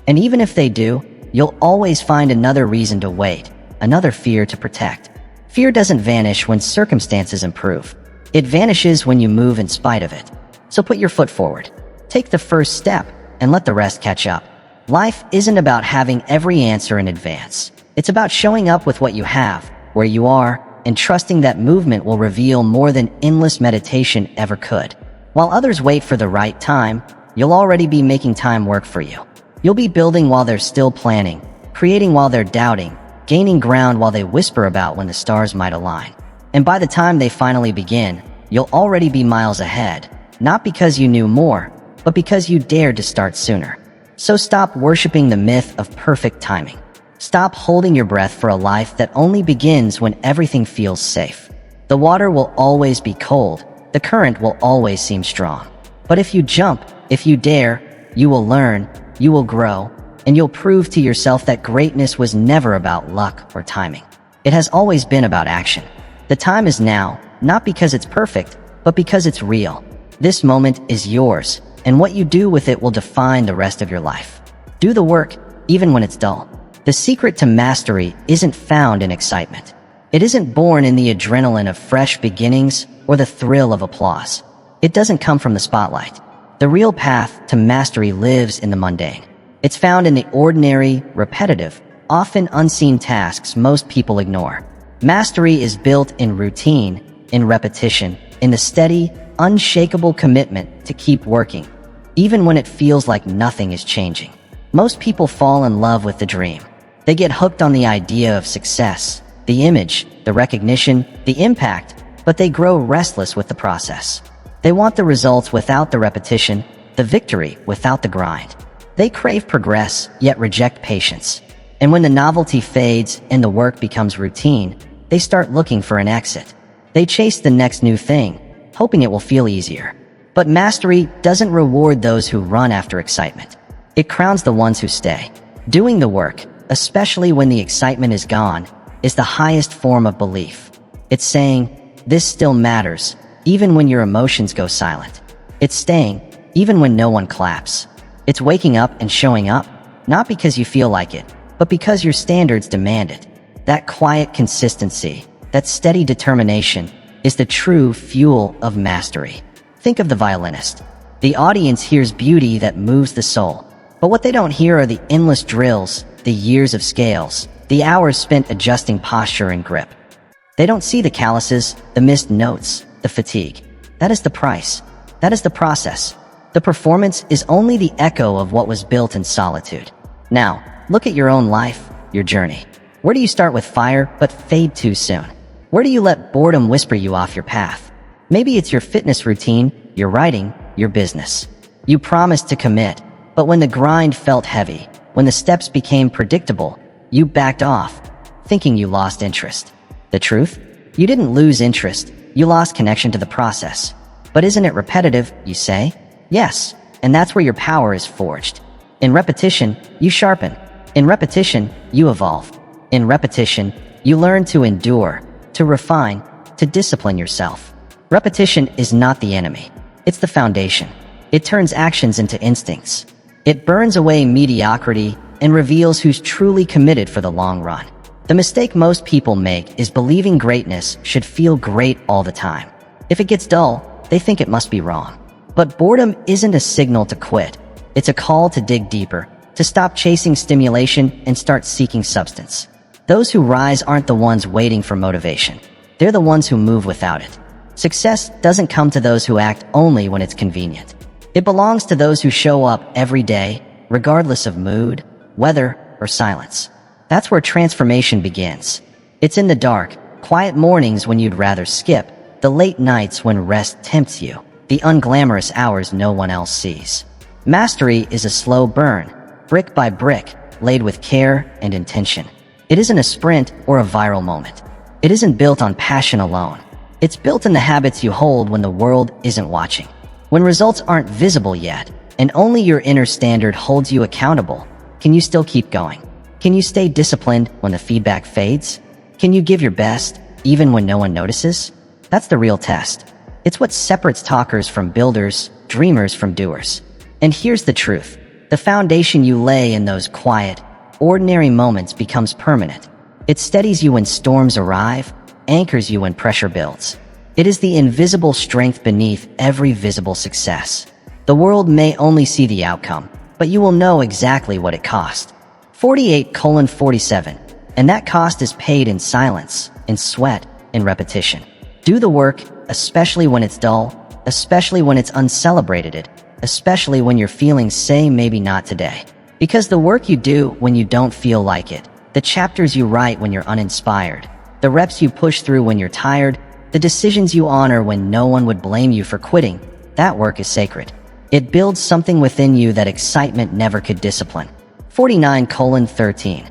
And even if they do, you'll always find another reason to wait, another fear to protect. Fear doesn't vanish when circumstances improve. It vanishes when you move in spite of it. So put your foot forward. Take the first step and let the rest catch up. Life isn't about having every answer in advance. It's about showing up with what you have, where you are, and trusting that movement will reveal more than endless meditation ever could. While others wait for the right time, you'll already be making time work for you. You'll be building while they're still planning, creating while they're doubting, gaining ground while they whisper about when the stars might align. And by the time they finally begin, you'll already be miles ahead, not because you knew more, but because you dared to start sooner. So stop worshiping the myth of perfect timing. Stop holding your breath for a life that only begins when everything feels safe. The water will always be cold. The current will always seem strong. But if you jump, if you dare, you will learn, you will grow, and you'll prove to yourself that greatness was never about luck or timing. It has always been about action. The time is now, not because it's perfect, but because it's real. This moment is yours, and what you do with it will define the rest of your life. Do the work, even when it's dull. The secret to mastery isn't found in excitement. It isn't born in the adrenaline of fresh beginnings or the thrill of applause. It doesn't come from the spotlight. The real path to mastery lives in the mundane. It's found in the ordinary, repetitive, often unseen tasks most people ignore. Mastery is built in routine, in repetition, in the steady, unshakable commitment to keep working, even when it feels like nothing is changing. Most people fall in love with the dream. They get hooked on the idea of success, the image, the recognition, the impact, but they grow restless with the process. They want the results without the repetition, the victory without the grind. They crave progress, yet reject patience. And when the novelty fades and the work becomes routine, they start looking for an exit. They chase the next new thing, hoping it will feel easier. But mastery doesn't reward those who run after excitement. It crowns the ones who stay. Doing the work, especially when the excitement is gone, is the highest form of belief. It's saying, this still matters, even when your emotions go silent. It's staying, even when no one claps. It's waking up and showing up, not because you feel like it, but because your standards demand it. That quiet consistency, that steady determination, is the true fuel of mastery. Think of the violinist. The audience hears beauty that moves the soul, but what they don't hear are the endless drills, the years of scales, the hours spent adjusting posture and grip. They don't see the calluses, the missed notes, the fatigue. That is the price. That is the process. The performance is only the echo of what was built in solitude. Now, look at your own life, your journey. Where do you start with fire but fade too soon? Where do you let boredom whisper you off your path? Maybe it's your fitness routine, your writing, your business. You promised to commit, but when the grind felt heavy, when the steps became predictable, you backed off, thinking you lost interest. The truth? You didn't lose interest, you lost connection to the process. But isn't it repetitive, you say? Yes, and that's where your power is forged. In repetition, you sharpen. In repetition, you evolve. In repetition, you learn to endure, to refine, to discipline yourself. Repetition is not the enemy. It's the foundation. It turns actions into instincts. It burns away mediocrity and reveals who's truly committed for the long run. The mistake most people make is believing greatness should feel great all the time. If it gets dull, they think it must be wrong. But boredom isn't a signal to quit. It's a call to dig deeper, to stop chasing stimulation and start seeking substance. Those who rise aren't the ones waiting for motivation. They're the ones who move without it. Success doesn't come to those who act only when it's convenient. It belongs to those who show up every day, regardless of mood, weather, or silence. That's where transformation begins. It's in the dark, quiet mornings when you'd rather skip, the late nights when rest tempts you, the unglamorous hours no one else sees. Mastery is a slow burn, brick by brick, laid with care and intention. It isn't a sprint or a viral moment. It isn't built on passion alone. It's built in the habits you hold when the world isn't watching. When results aren't visible yet, and only your inner standard holds you accountable, can you still keep going? Can you stay disciplined when the feedback fades? Can you give your best, even when no one notices? That's the real test. It's what separates talkers from builders, dreamers from doers. And here's the truth. The foundation you lay in those quiet, ordinary moments becomes permanent. It steadies you when storms arrive, anchors you when pressure builds. It is the invisible strength beneath every visible success. The world may only see the outcome, but you will know exactly what it cost. 48:47. And that cost is paid in silence, in sweat, in repetition. Do the work, especially when it's dull, especially when it's uncelebrated, especially when your feelings say maybe not today. Because the work you do when you don't feel like it, the chapters you write when you're uninspired, the reps you push through when you're tired, the decisions you honor when no one would blame you for quitting, that work is sacred. It builds something within you that excitement never could discipline. 49:13.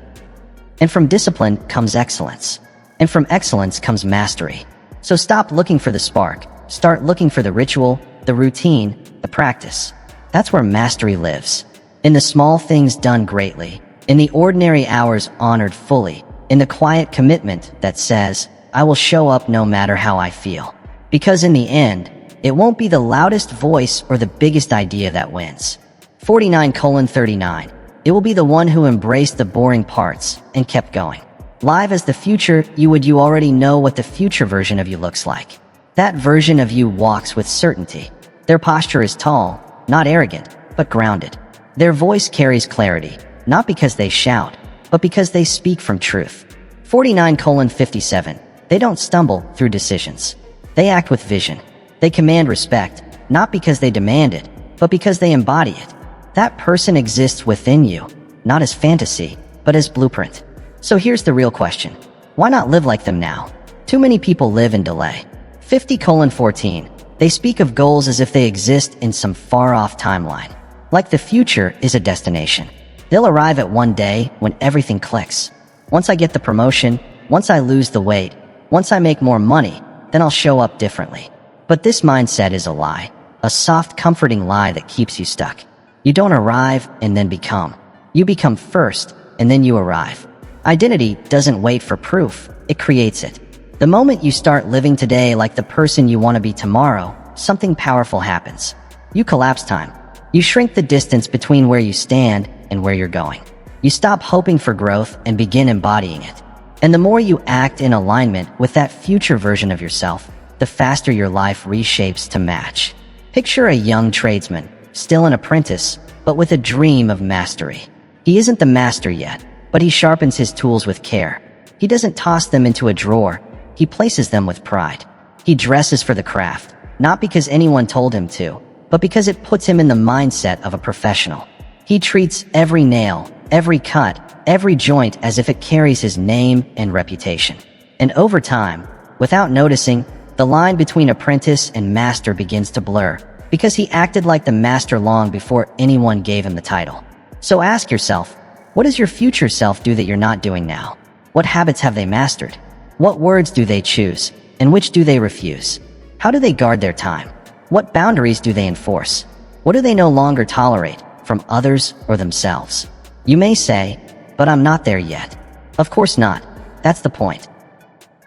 And from discipline comes excellence. And from excellence comes mastery. So stop looking for the spark. Start looking for the ritual, the routine, the practice. That's where mastery lives. In the small things done greatly, in the ordinary hours honored fully, in the quiet commitment that says, I will show up no matter how I feel. Because in the end, it won't be the loudest voice or the biggest idea that wins. 49:39. It will be the one who embraced the boring parts and kept going. Live as the future, you already know what the future version of you looks like. That version of you walks with certainty. Their posture is tall, not arrogant, but grounded. Their voice carries clarity, not because they shout, but because they speak from truth. 49:57. They don't stumble through decisions. They act with vision. They command respect, not because they demand it, but because they embody it. That person exists within you, not as fantasy, but as blueprint. So here's the real question. Why not live like them now? Too many people live in delay. 50:14. They speak of goals as if they exist in some far-off timeline. Like the future is a destination. They'll arrive at one day when everything clicks. Once I get the promotion, once I lose the weight, once I make more money, then I'll show up differently. But this mindset is a lie. A soft, comforting lie that keeps you stuck. You don't arrive and then become. You become first, and then you arrive. Identity doesn't wait for proof, it creates it. The moment you start living today like the person you want to be tomorrow, something powerful happens. You collapse time. You shrink the distance between where you stand and where you're going. You stop hoping for growth and begin embodying it. And the more you act in alignment with that future version of yourself, the faster your life reshapes to match. Picture a young tradesman, still an apprentice, but with a dream of mastery. He isn't the master yet, but he sharpens his tools with care. He doesn't toss them into a drawer, he places them with pride. He dresses for the craft, not because anyone told him to, but because it puts him in the mindset of a professional. He treats every nail, every cut, every joint as if it carries his name and reputation. And over time, without noticing, the line between apprentice and master begins to blur. because he acted like the master long before anyone gave him the title. So ask yourself, what does your future self do that you're not doing now? What habits have they mastered? What words do they choose, and which do they refuse? How do they guard their time? What boundaries do they enforce? What do they no longer tolerate, from others or themselves? You may say, but I'm not there yet. Of course not. That's the point.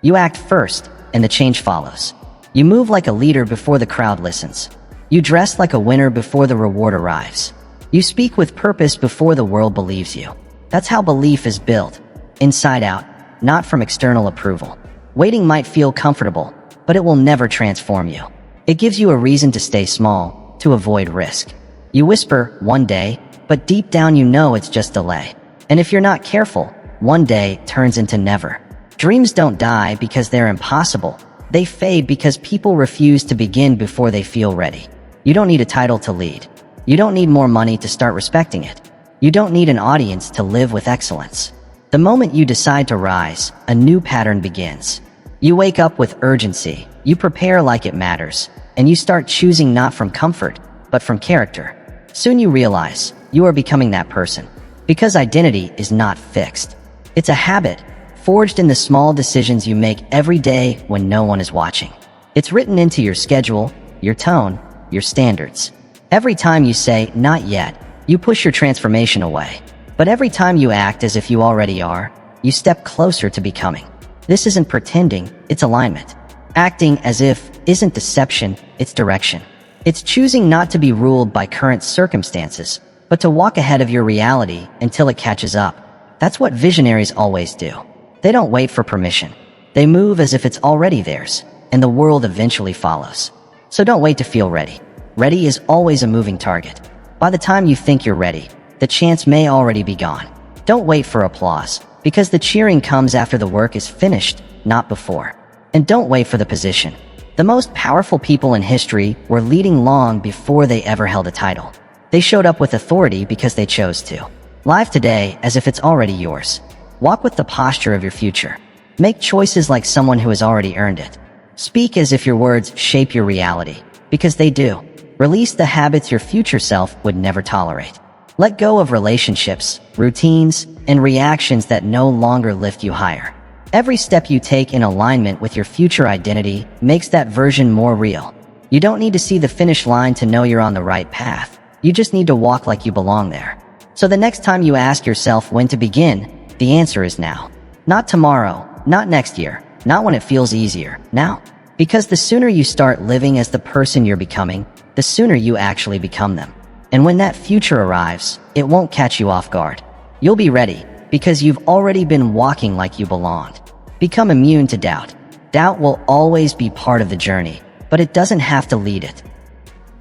You act first, and the change follows. You move like a leader before the crowd listens. You dress like a winner before the reward arrives. You speak with purpose before the world believes you. That's how belief is built, inside out, not from external approval. Waiting might feel comfortable, but it will never transform you. It gives you a reason to stay small, to avoid risk. You whisper, one day, but deep down you know it's just delay. And if you're not careful, one day turns into never. Dreams don't die because they're impossible. They fade because people refuse to begin before they feel ready. You don't need a title to lead. You don't need more money to start respecting it. You don't need an audience to live with excellence. The moment you decide to rise, a new pattern begins. You wake up with urgency, you prepare like it matters, and you start choosing not from comfort, but from character. Soon you realize you are becoming that person. Because identity is not fixed. It's a habit, forged in the small decisions you make every day when no one is watching. It's written into your schedule, your tone, your standards. Every time you say, not yet, you push your transformation away. But every time you act as if you already are, you step closer to becoming. This isn't pretending, it's alignment. Acting as if isn't deception, it's direction. It's choosing not to be ruled by current circumstances, but to walk ahead of your reality until it catches up. That's what visionaries always do. They don't wait for permission. They move as if it's already theirs, and the world eventually follows. So don't wait to feel ready. Ready is always a moving target. By the time you think you're ready, the chance may already be gone. Don't wait for applause, because the cheering comes after the work is finished, not before. And don't wait for the position. The most powerful people in history were leading long before they ever held a title. They showed up with authority because they chose to. Live today as if it's already yours. Walk with the posture of your future. Make choices like someone who has already earned it. Speak as if your words shape your reality, because they do. Release the habits your future self would never tolerate. Let go of relationships, routines, and reactions that no longer lift you higher. Every step you take in alignment with your future identity makes that version more real. You don't need to see the finish line to know you're on the right path. You just need to walk like you belong there. So the next time you ask yourself when to begin, the answer is now. Not tomorrow, not next year, not when it feels easier, now. Because the sooner you start living as the person you're becoming, the sooner you actually become them. And when that future arrives, it won't catch you off guard. You'll be ready, because you've already been walking like you belonged. Become immune to doubt. Doubt will always be part of the journey, but it doesn't have to lead it.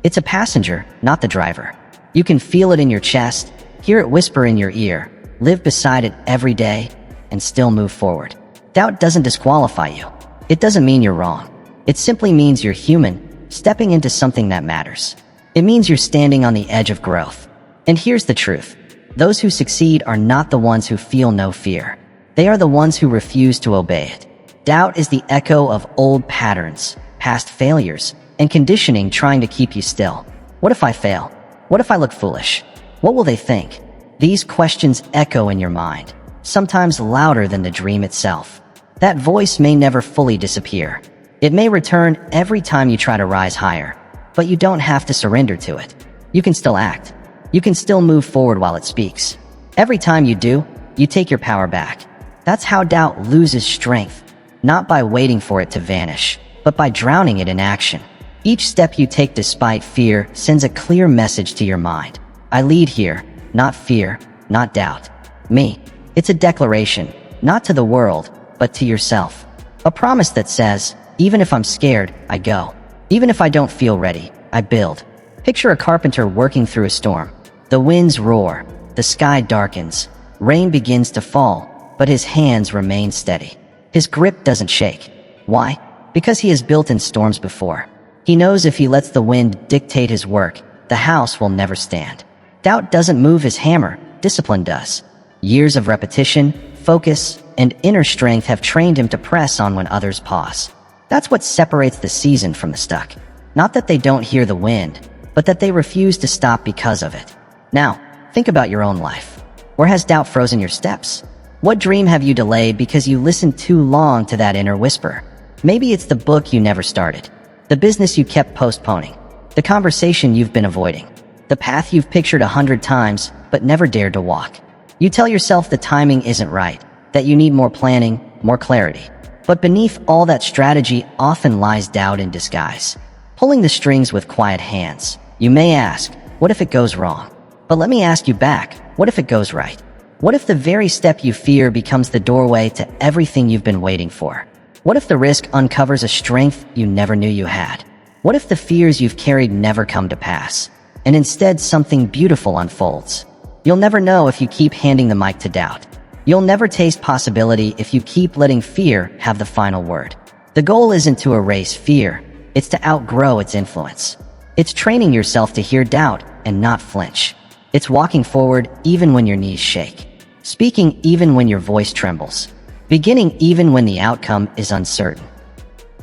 It's a passenger, not the driver. You can feel it in your chest, hear it whisper in your ear, live beside it every day, and still move forward. Doubt doesn't disqualify you. It doesn't mean you're wrong. It simply means you're human, stepping into something that matters. It means you're standing on the edge of growth. And here's the truth. Those who succeed are not the ones who feel no fear. They are the ones who refuse to obey it. Doubt is the echo of old patterns, past failures, and conditioning trying to keep you still. What if I fail? What if I look foolish? What will they think? These questions echo in your mind, sometimes louder than the dream itself. That voice may never fully disappear. It may return every time you try to rise higher, but you don't have to surrender to it. You can still act. You can still move forward while it speaks. Every time you do, you take your power back. That's how doubt loses strength, not by waiting for it to vanish, but by drowning it in action. Each step you take despite fear sends a clear message to your mind. I lead here, not fear, not doubt. Me. It's a declaration, not to the world, but to yourself. A promise that says, even if I'm scared, I go. Even if I don't feel ready, I build. Picture a carpenter working through a storm. The winds roar, the sky darkens, rain begins to fall, but his hands remain steady. His grip doesn't shake. Why? Because he has built in storms before. He knows if he lets the wind dictate his work, the house will never stand. Doubt doesn't move his hammer, discipline does. Years of repetition, focus, and inner strength have trained him to press on when others pause. That's what separates the seasoned from the stuck. Not that they don't hear the wind, but that they refuse to stop because of it. Now, think about your own life. Where has doubt frozen your steps? What dream have you delayed because you listened too long to that inner whisper? Maybe it's the book you never started, the business you kept postponing, the conversation you've been avoiding, the path you've pictured 100 times but never dared to walk. You tell yourself the timing isn't right, that you need more planning, more clarity. But beneath all that strategy often lies doubt in disguise, pulling the strings with quiet hands. You may ask, what if it goes wrong? But let me ask you back, what if it goes right? What if the very step you fear becomes the doorway to everything you've been waiting for? What if the risk uncovers a strength you never knew you had? What if the fears you've carried never come to pass, and instead something beautiful unfolds? You'll never know if you keep handing the mic to doubt. You'll never taste possibility if you keep letting fear have the final word. The goal isn't to erase fear, it's to outgrow its influence. It's training yourself to hear doubt and not flinch. It's walking forward even when your knees shake, speaking even when your voice trembles, beginning even when the outcome is uncertain.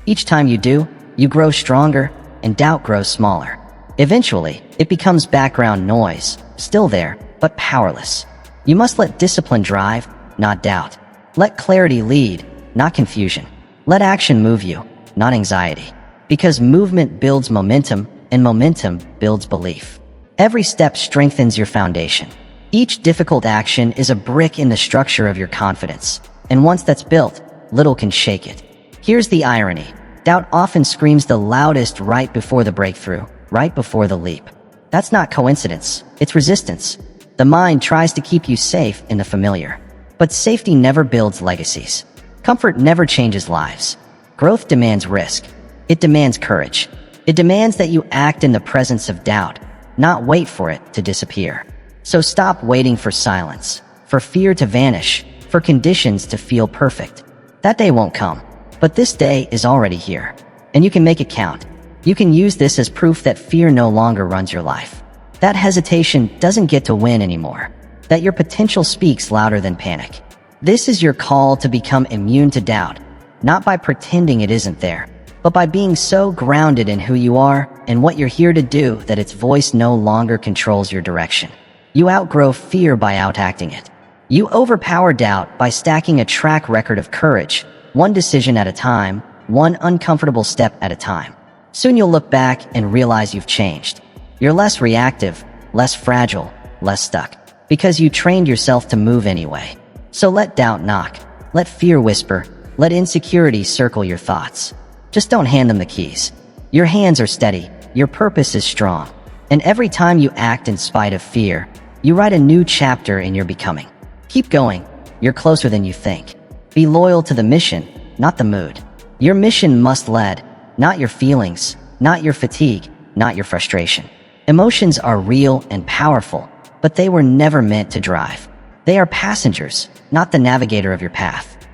Each time you do, you grow stronger and doubt grows smaller. Eventually, it becomes background noise, still there, but powerless. You must let discipline drive, not doubt. Let clarity lead, not confusion. Let action move you, not anxiety. Because movement builds momentum, and momentum builds belief. Every step strengthens your foundation. Each difficult action is a brick in the structure of your confidence. And once that's built, little can shake it. Here's the irony. Doubt often screams the loudest right before the breakthrough, right before the leap. That's not coincidence, it's resistance. The mind tries to keep you safe in the familiar. But safety never builds legacies. Comfort never changes lives. Growth demands risk. It demands courage. It demands that you act in the presence of doubt, not wait for it to disappear. So stop waiting for silence, for fear to vanish, for conditions to feel perfect. That day won't come, but this day is already here. And you can make it count. You can use this as proof that fear no longer runs your life. That hesitation doesn't get to win anymore. That your potential speaks louder than panic. This is your call to become immune to doubt, not by pretending it isn't there, but by being so grounded in who you are and what you're here to do that its voice no longer controls your direction. You outgrow fear by outacting it. You overpower doubt by stacking a track record of courage, one decision at a time, one uncomfortable step at a time. Soon you'll look back and realize you've changed. You're less reactive, less fragile, less stuck, because you trained yourself to move anyway. So let doubt knock, let fear whisper, let insecurity circle your thoughts. Just don't hand them the keys. Your hands are steady, your purpose is strong, and every time you act in spite of fear, you write a new chapter in your becoming. Keep going, you're closer than you think. Be loyal to the mission, not the mood. Your mission must lead, not your feelings, not your fatigue, not your frustration. Emotions are real and powerful, but they were never meant to drive. They are passengers, not the navigator of your path.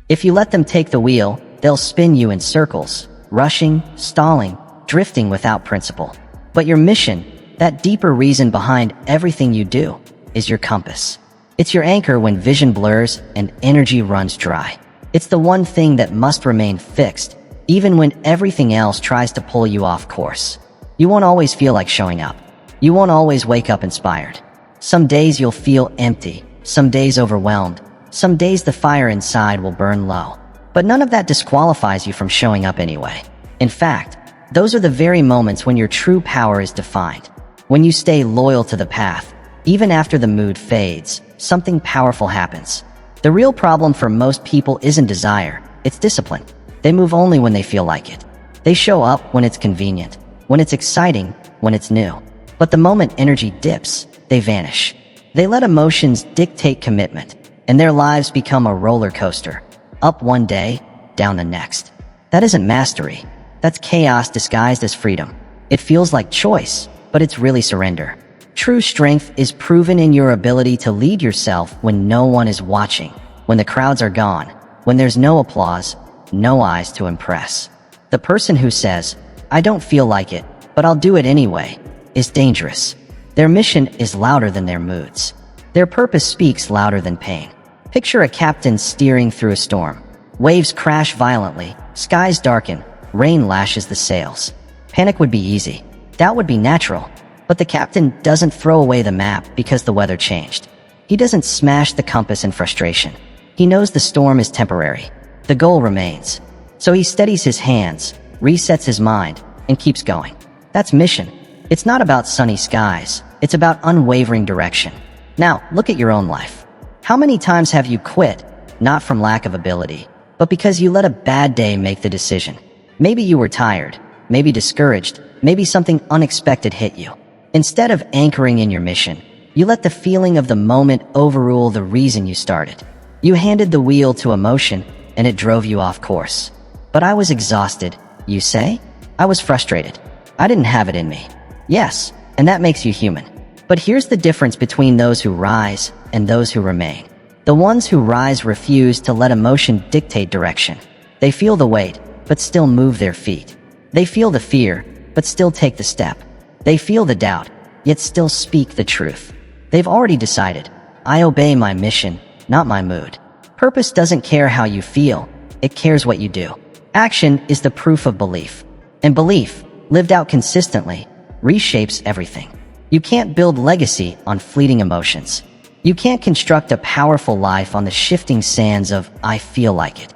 If you let them take the wheel, they'll spin you in circles, rushing, stalling, drifting without principle. But your mission, that deeper reason behind everything you do, is your compass. It's your anchor when vision blurs and energy runs dry. It's the one thing that must remain fixed, even when everything else tries to pull you off course. You won't always feel like showing up. You won't always wake up inspired. Some days you'll feel empty, some days overwhelmed, some days the fire inside will burn low. But none of that disqualifies you from showing up anyway. In fact, those are the very moments when your true power is defined. When you stay loyal to the path, even after the mood fades, something powerful happens. The real problem for most people isn't desire, it's discipline. They move only when they feel like it. They show up when it's convenient, when it's exciting, when it's new. But the moment energy dips, they vanish. They let emotions dictate commitment, and their lives become a roller coaster. Up one day, down the next. That isn't mastery. That's chaos disguised as freedom. It feels like choice, but it's really surrender. True strength is proven in your ability to lead yourself when no one is watching, when the crowds are gone, when there's no applause, no eyes to impress. The person who says, "I don't feel like it, but I'll do it anyway," is dangerous. Their mission is louder than their moods. Their purpose speaks louder than pain. Picture a captain steering through a storm. Waves crash violently, skies darken, rain lashes the sails. Panic would be easy. Doubt would be natural, but the captain doesn't throw away the map because the weather changed. He doesn't smash the compass in frustration. He knows the storm is temporary. The goal remains. So he steadies his hands, resets his mind, and keeps going. That's mission. It's not about sunny skies. It's about unwavering direction. Now, look at your own life. How many times have you quit, not from lack of ability, but because you let a bad day make the decision? Maybe you were tired, maybe discouraged, maybe something unexpected hit you. Instead of anchoring in your mission, you let the feeling of the moment overrule the reason you started. You handed the wheel to emotion, and it drove you off course. But I was exhausted, you say? I was frustrated. I didn't have it in me. Yes, and that makes you human. But here's the difference between those who rise and those who remain. The ones who rise refuse to let emotion dictate direction. They feel the weight, but still move their feet. They feel the fear, but still take the step. They feel the doubt, yet still speak the truth. They've already decided, I obey my mission, not my mood. Purpose doesn't care how you feel, it cares what you do. Action is the proof of belief. And belief, lived out consistently, reshapes everything. You can't build legacy on fleeting emotions. You can't construct a powerful life on the shifting sands of I feel like it.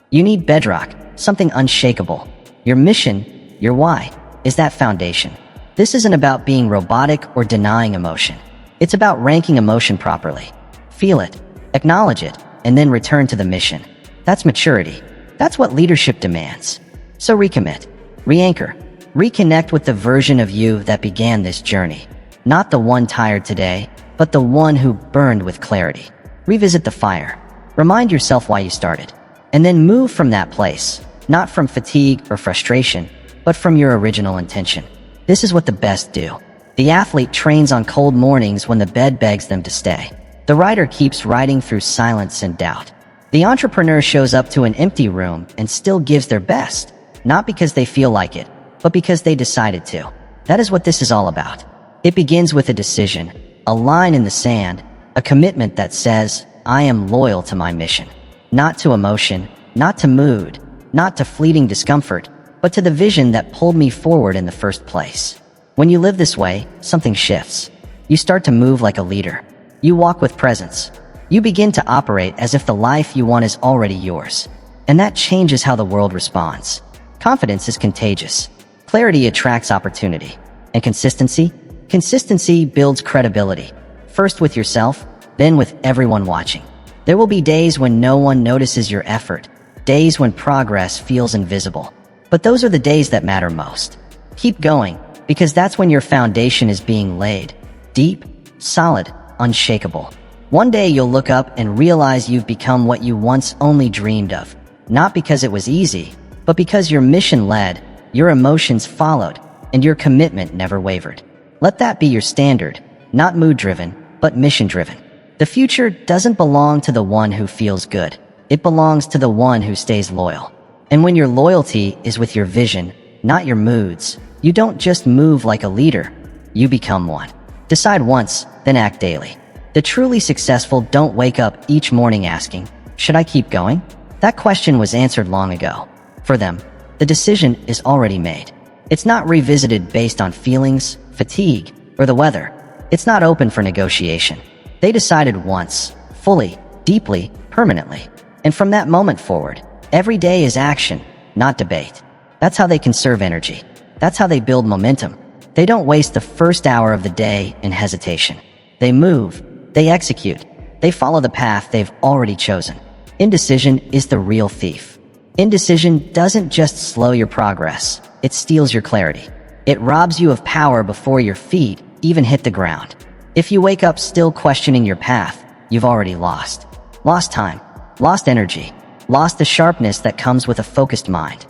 You need bedrock, something unshakable. Your mission, your why, is that foundation. This isn't about being robotic or denying emotion. It's about ranking emotion properly. Feel it, acknowledge it, and then return to the mission. That's maturity. That's what leadership demands. So recommit, re-anchor, reconnect with the version of you that began this journey. Not the one tired today, but the one who burned with clarity. Revisit the fire. Remind yourself why you started. And then move from that place, not from fatigue or frustration, but from your original intention. This is what the best do. The athlete trains on cold mornings when the bed begs them to stay. The writer keeps writing through silence and doubt. The entrepreneur shows up to an empty room and still gives their best, not because they feel like it, but because they decided to. That is what this is all about. It begins with a decision, a line in the sand, a commitment that says, I am loyal to my mission. Not to emotion, not to mood, not to fleeting discomfort, but to the vision that pulled me forward in the first place. When you live this way, something shifts. You start to move like a leader. You walk with presence. You begin to operate as if the life you want is already yours. And that changes how the world responds. Confidence is contagious. Clarity attracts opportunity. And consistency? Consistency builds credibility. First with yourself, then with everyone watching. There will be days when no one notices your effort. Days when progress feels invisible. But those are the days that matter most. Keep going, because that's when your foundation is being laid. Deep, solid, unshakable. One day you'll look up and realize you've become what you once only dreamed of. Not because it was easy, but because your mission led, your emotions followed, and your commitment never wavered. Let that be your standard, not mood-driven, but mission-driven. The future doesn't belong to the one who feels good. It belongs to the one who stays loyal. And when your loyalty is with your vision, not your moods, you don't just move like a leader, you become one. Decide once, then act daily. The truly successful don't wake up each morning asking, should I keep going? That question was answered long ago. For them, the decision is already made. It's not revisited based on feelings, fatigue, or the weather. It's not open for negotiation. They decided once, fully, deeply, permanently. And from that moment forward, every day is action, not debate. That's how they conserve energy. That's how they build momentum. They don't waste the first hour of the day in hesitation. They move, they execute, they follow the path they've already chosen. Indecision is the real thief. Indecision doesn't just slow your progress, it steals your clarity. It robs you of power before your feet even hit the ground. If you wake up still questioning your path, you've already lost. Lost time, lost energy, lost the sharpness that comes with a focused mind.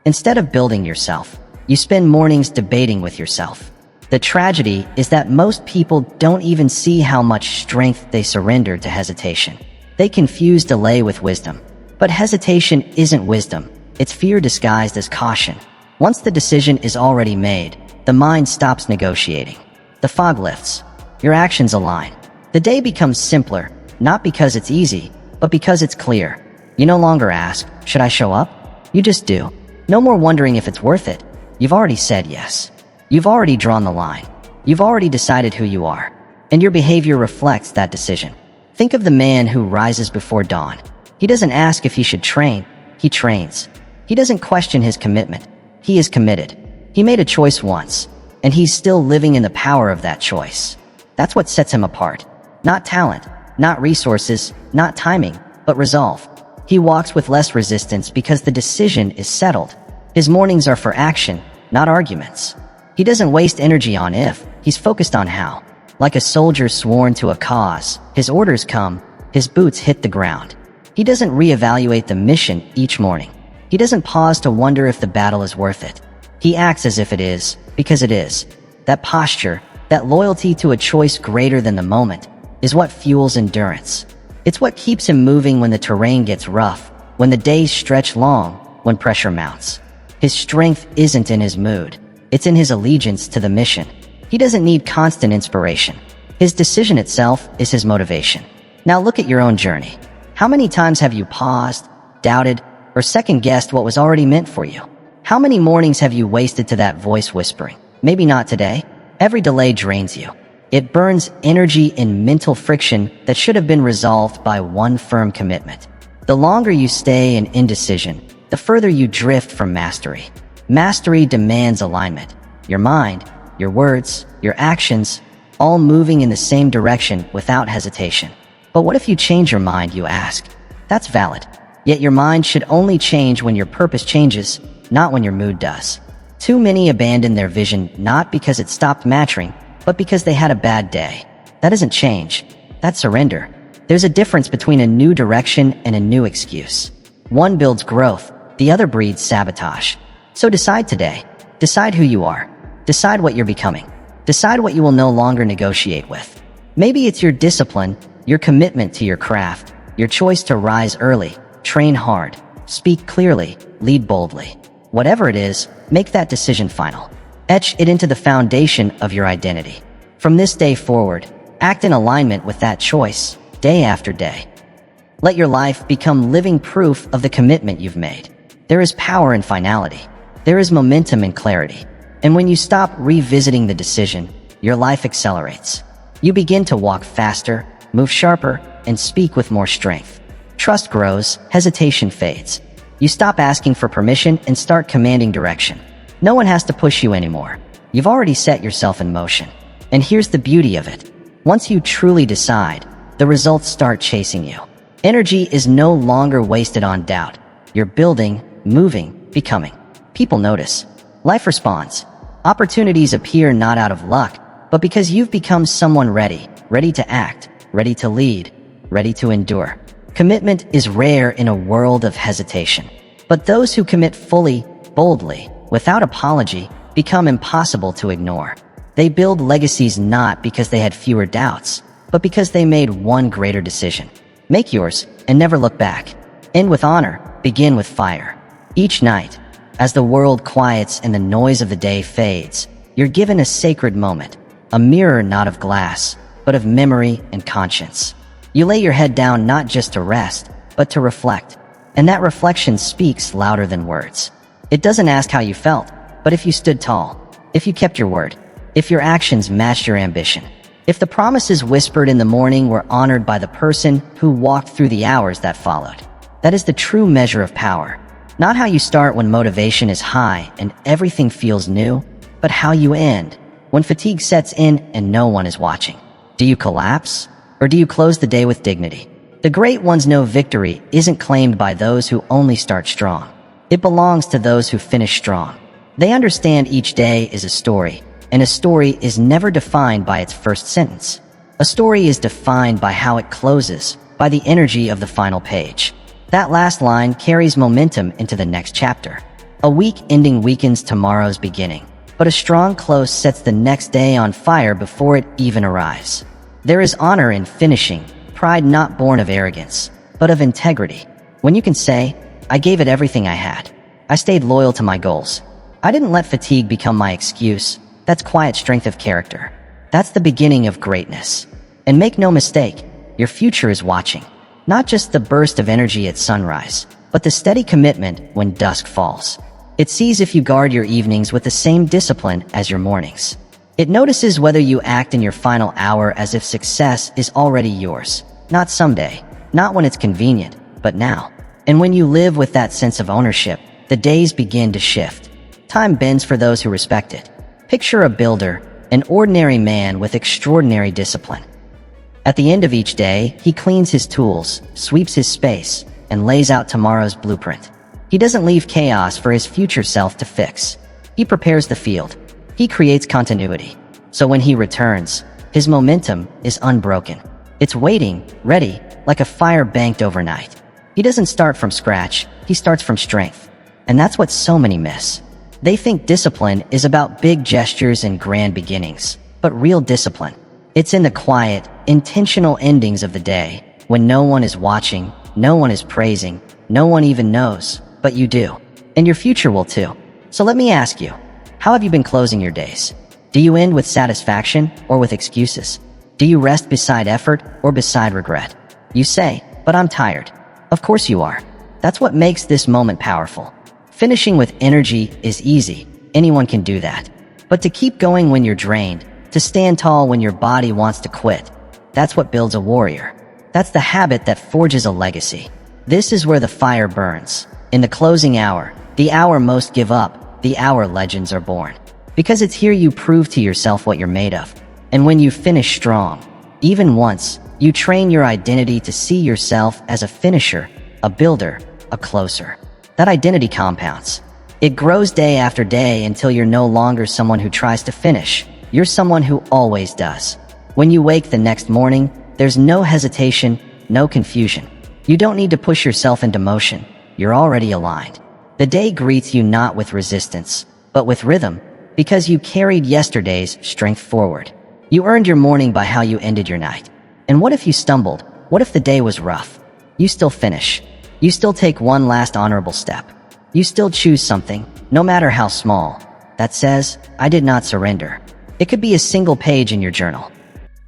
Instead of building yourself, you spend mornings debating with yourself. The tragedy is that most people don't even see how much strength they surrender to hesitation. They confuse delay with wisdom. But hesitation isn't wisdom. It's fear disguised as caution. Once the decision is already made, the mind stops negotiating. The fog lifts. Your actions align. The day becomes simpler, not because it's easy, but because it's clear. You no longer ask, should I show up? You just do. No more wondering if it's worth it. You've already said yes. You've already drawn the line. You've already decided who you are. And your behavior reflects that decision. Think of the man who rises before dawn. He doesn't ask if he should train. He trains. He doesn't question his commitment. He is committed. He made a choice once, and he's still living in the power of that choice. That's what sets him apart. Not talent, not resources, not timing, but resolve. He walks with less resistance because the decision is settled. His mornings are for action, not arguments. He doesn't waste energy on if, he's focused on how. Like a soldier sworn to a cause, his orders come, his boots hit the ground. He doesn't reevaluate the mission each morning. He doesn't pause to wonder if the battle is worth it. He acts as if it is, because it is. That posture, that loyalty to a choice greater than the moment, is what fuels endurance. It's what keeps him moving when the terrain gets rough, when the days stretch long, when pressure mounts. His strength isn't in his mood. It's in his allegiance to the mission. He doesn't need constant inspiration. His decision itself is his motivation. Now look at your own journey. How many times have you paused, doubted, or second-guessed what was already meant for you? How many mornings have you wasted to that voice whispering, maybe not today? Every delay drains you. It burns energy in mental friction that should have been resolved by one firm commitment. The longer you stay in indecision, the further you drift from mastery. Mastery demands alignment. Your mind, your words, your actions, all moving in the same direction without hesitation. But what if you change your mind, you ask? That's valid. Yet your mind should only change when your purpose changes, not when your mood does. Too many abandon their vision not because it stopped matching, but because they had a bad day. That isn't change. That's surrender. There's a difference between a new direction and a new excuse. One builds growth, the other breeds sabotage. So decide today. Decide who you are. Decide what you're becoming. Decide what you will no longer negotiate with. Maybe it's your discipline, your commitment to your craft, your choice to rise early, train hard, speak clearly, lead boldly. Whatever it is, make that decision final. Etch it into the foundation of your identity. From this day forward, act in alignment with that choice, day after day. Let your life become living proof of the commitment you've made. There is power in finality. There is momentum in clarity. And when you stop revisiting the decision, your life accelerates. You begin to walk faster, move sharper, and speak with more strength. Trust grows, hesitation fades. You stop asking for permission and start commanding direction. No one has to push you anymore. You've already set yourself in motion. And here's the beauty of it. Once you truly decide, the results start chasing you. Energy is no longer wasted on doubt. You're building, moving, becoming. People notice. Life responds. Opportunities appear not out of luck, but because you've become someone ready to act, ready to lead, ready to endure. Commitment is rare in a world of hesitation. But those who commit fully, boldly, without apology, become impossible to ignore. They build legacies not because they had fewer doubts, but because they made one greater decision. Make yours and never look back. End with honor, begin with fire. Each night, as the world quiets and the noise of the day fades, you're given a sacred moment, a mirror not of glass, but of memory and conscience. You lay your head down not just to rest, but to reflect. And that reflection speaks louder than words. It doesn't ask how you felt, but if you stood tall, if you kept your word, if your actions matched your ambition, if the promises whispered in the morning were honored by the person who walked through the hours that followed. That is the true measure of power. Not how you start when motivation is high and everything feels new, but how you end when fatigue sets in and no one is watching. Do you collapse, or do you close the day with dignity? The great ones know victory isn't claimed by those who only start strong. It belongs to those who finish strong. They understand each day is a story, and a story is never defined by its first sentence. A story is defined by how it closes, by the energy of the final page. That last line carries momentum into the next chapter. A weak ending weakens tomorrow's beginning, but a strong close sets the next day on fire before it even arrives. There is honor in finishing, pride not born of arrogance, but of integrity. When you can say, I gave it everything I had. I stayed loyal to my goals. I didn't let fatigue become my excuse. That's quiet strength of character. That's the beginning of greatness. And make no mistake, your future is watching. Not just the burst of energy at sunrise, but the steady commitment when dusk falls. It sees if you guard your evenings with the same discipline as your mornings. It notices whether you act in your final hour as if success is already yours. Not someday, not when it's convenient, but now. And when you live with that sense of ownership, the days begin to shift. Time bends for those who respect it. Picture a builder, an ordinary man with extraordinary discipline. At the end of each day, he cleans his tools, sweeps his space, and lays out tomorrow's blueprint. He doesn't leave chaos for his future self to fix. He prepares the field. He creates continuity. So when he returns, his momentum is unbroken. It's waiting, ready, like a fire banked overnight. He doesn't start from scratch, he starts from strength. And that's what so many miss. They think discipline is about big gestures and grand beginnings. But real discipline, it's in the quiet, intentional endings of the day, when no one is watching, no one is praising, no one even knows, but you do. And your future will too. So let me ask you, how have you been closing your days? Do you end with satisfaction or with excuses? Do you rest beside effort or beside regret? You say, but I'm tired. Of course you are. That's what makes this moment powerful. Finishing with energy is easy. Anyone can do that. But to keep going when you're drained, to stand tall when your body wants to quit, that's what builds a warrior. That's the habit that forges a legacy. This is where the fire burns. In the closing hour, the hour most give up, the hour legends are born. Because it's here you prove to yourself what you're made of. And when you finish strong, even once, you train your identity to see yourself as a finisher, a builder, a closer. That identity compounds. It grows day after day until you're no longer someone who tries to finish. You're someone who always does. When you wake the next morning, there's no hesitation, no confusion. You don't need to push yourself into motion. You're already aligned. The day greets you not with resistance, but with rhythm, because you carried yesterday's strength forward. You earned your morning by how you ended your night. And what if you stumbled? What if the day was rough? You still finish. You still take one last honorable step. You still choose something, no matter how small, that says, I did not surrender. It could be a single page in your journal.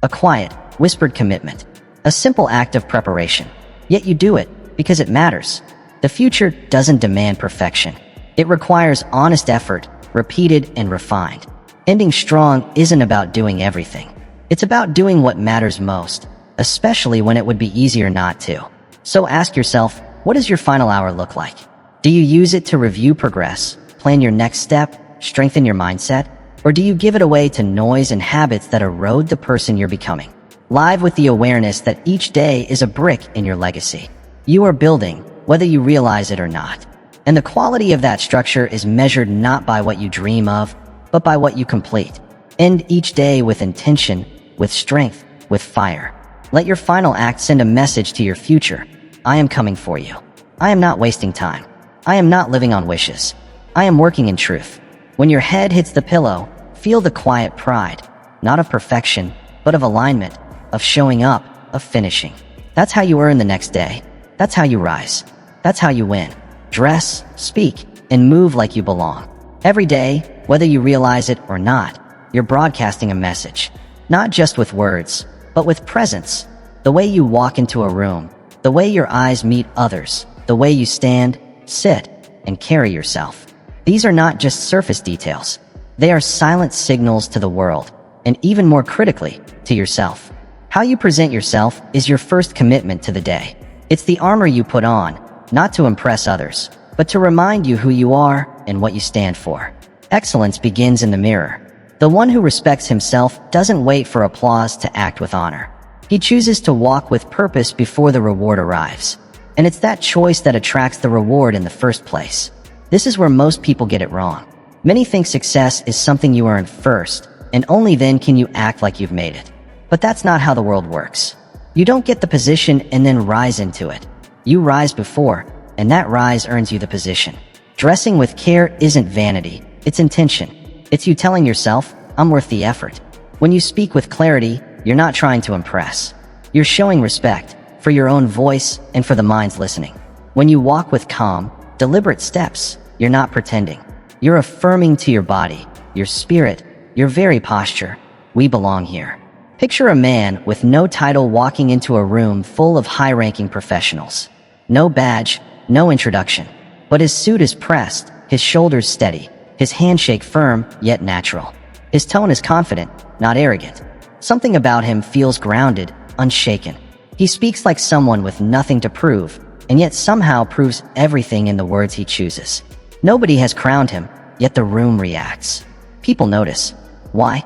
A quiet, whispered commitment. A simple act of preparation. Yet you do it because it matters. The future doesn't demand perfection. It requires honest effort, repeated and refined. Ending strong isn't about doing everything. It's about doing what matters most, especially when it would be easier not to. So ask yourself, what does your final hour look like? Do you use it to review progress, plan your next step, strengthen your mindset? Or do you give it away to noise and habits that erode the person you're becoming? Live with the awareness that each day is a brick in your legacy. You are building, whether you realize it or not. And the quality of that structure is measured not by what you dream of, but by what you complete. End each day with intention, with strength, with fire. Let your final act send a message to your future. I am coming for you. I am not wasting time. I am not living on wishes. I am working in truth. When your head hits the pillow, feel the quiet pride, not of perfection, but of alignment, of showing up, of finishing. That's how you earn the next day. That's how you rise. That's how you win. Dress, speak, and move like you belong. Every day, whether you realize it or not, you're broadcasting a message. Not just with words, but with presence. The way you walk into a room, the way your eyes meet others, the way you stand, sit, and carry yourself. These are not just surface details. They are silent signals to the world, and even more critically, to yourself. How you present yourself is your first commitment to the day. It's the armor you put on, not to impress others, but to remind you who you are and what you stand for. Excellence begins in the mirror. The one who respects himself doesn't wait for applause to act with honor. He chooses to walk with purpose before the reward arrives. And it's that choice that attracts the reward in the first place. This is where most people get it wrong. Many think success is something you earn first, and only then can you act like you've made it. But that's not how the world works. You don't get the position and then rise into it. You rise before, and that rise earns you the position. Dressing with care isn't vanity, it's intention. It's you telling yourself, I'm worth the effort. When you speak with clarity, you're not trying to impress. You're showing respect for your own voice and for the minds listening. When you walk with calm, deliberate steps, you're not pretending. You're affirming to your body, your spirit, your very posture, we belong here. Picture a man with no title walking into a room full of high-ranking professionals. No badge, no introduction. But his suit is pressed, his shoulders steady, his handshake firm yet natural. His tone is confident, not arrogant. Something about him feels grounded, unshaken. He speaks like someone with nothing to prove, and yet somehow proves everything in the words he chooses. Nobody has crowned him, yet the room reacts. People notice. Why?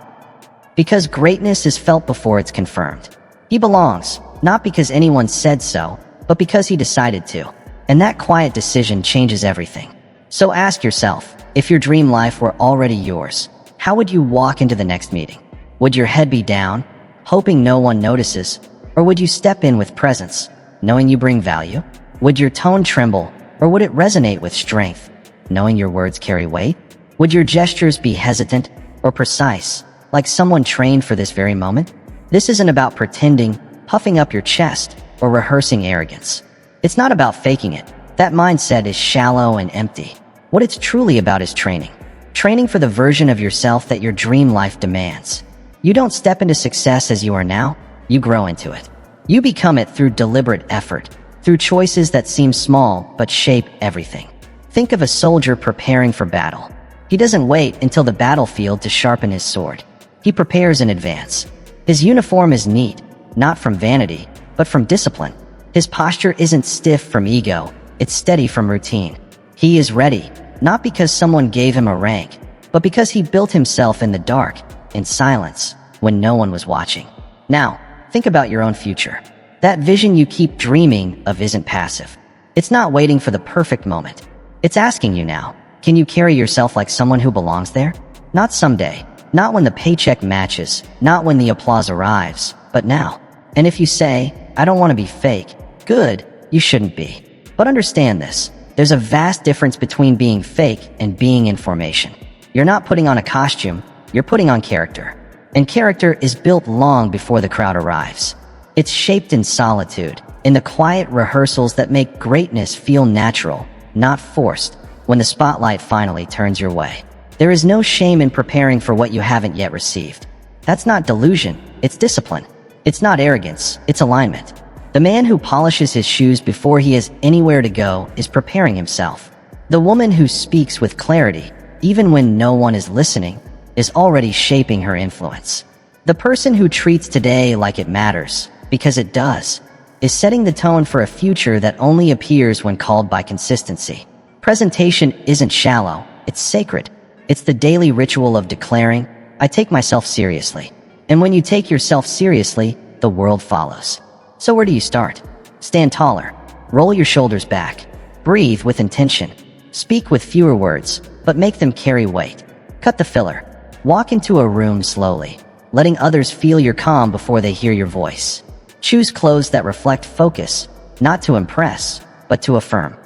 Because greatness is felt before it's confirmed. He belongs, not because anyone said so, but because he decided to. And that quiet decision changes everything. So ask yourself, if your dream life were already yours, how would you walk into the next meeting? Would your head be down, hoping no one notices? Or would you step in with presence, knowing you bring value? Would your tone tremble, or would it resonate with strength, knowing your words carry weight? Would your gestures be hesitant or precise, like someone trained for this very moment? This isn't about pretending, puffing up your chest, or rehearsing arrogance. It's not about faking it. That mindset is shallow and empty. What it's truly about is training. Training for the version of yourself that your dream life demands. You don't step into success as you are now, you grow into it. You become it through deliberate effort, through choices that seem small but shape everything. Think of a soldier preparing for battle. He doesn't wait until the battlefield to sharpen his sword. He prepares in advance. His uniform is neat, not from vanity, but from discipline. His posture isn't stiff from ego, it's steady from routine. He is ready, not because someone gave him a rank, but because he built himself in the dark, in silence, when no one was watching. Now, think about your own future. That vision you keep dreaming of isn't passive. It's not waiting for the perfect moment. It's asking you now, can you carry yourself like someone who belongs there? Not someday, not when the paycheck matches, not when the applause arrives, but now. And if you say, I don't want to be fake, good, you shouldn't be. But understand this, there's a vast difference between being fake and being in formation. You're not putting on a costume, you're putting on character. And character is built long before the crowd arrives. It's shaped in solitude, in the quiet rehearsals that make greatness feel natural, not forced, when the spotlight finally turns your way. There is no shame in preparing for what you haven't yet received. That's not delusion, it's discipline. It's not arrogance, it's alignment. The man who polishes his shoes before he has anywhere to go is preparing himself. The woman who speaks with clarity, even when no one is listening, is already shaping her influence. The person who treats today like it matters, because it does, is setting the tone for a future that only appears when called by consistency. Presentation isn't shallow, it's sacred. It's the daily ritual of declaring, I take myself seriously. And when you take yourself seriously, the world follows. So where do you start? Stand taller. Roll your shoulders back. Breathe with intention. Speak with fewer words, but make them carry weight. Cut the filler. Walk into a room slowly, letting others feel your calm before they hear your voice. Choose clothes that reflect focus, not to impress, but to affirm.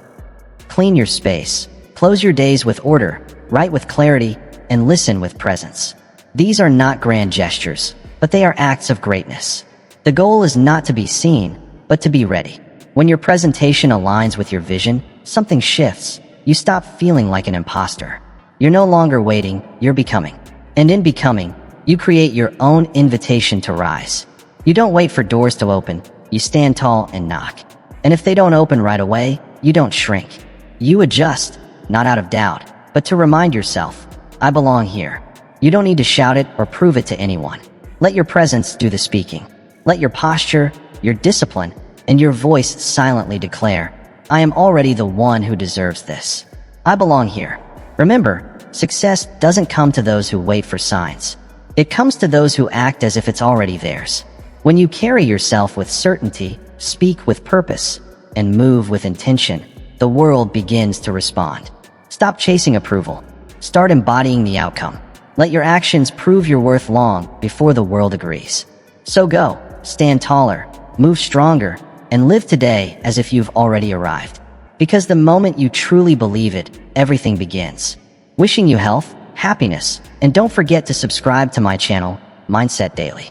Clean your space. Close your days with order, write with clarity, and listen with presence. These are not grand gestures, but they are acts of greatness. The goal is not to be seen, but to be ready. When your presentation aligns with your vision, something shifts. You stop feeling like an imposter. You're no longer waiting, you're becoming. And in becoming, you create your own invitation to rise. You don't wait for doors to open, you stand tall and knock. And if they don't open right away, you don't shrink. You adjust, not out of doubt, but to remind yourself, I belong here. You don't need to shout it or prove it to anyone. Let your presence do the speaking. Let your posture, your discipline, and your voice silently declare, I am already the one who deserves this. I belong here. Remember, success doesn't come to those who wait for signs. It comes to those who act as if it's already theirs. When you carry yourself with certainty, speak with purpose, and move with intention, the world begins to respond. Stop chasing approval. Start embodying the outcome. Let your actions prove your worth long before the world agrees. So go, stand taller, move stronger, and live today as if you've already arrived. Because the moment you truly believe it, everything begins. Wishing you health, happiness, and don't forget to subscribe to my channel, Mindset Daily.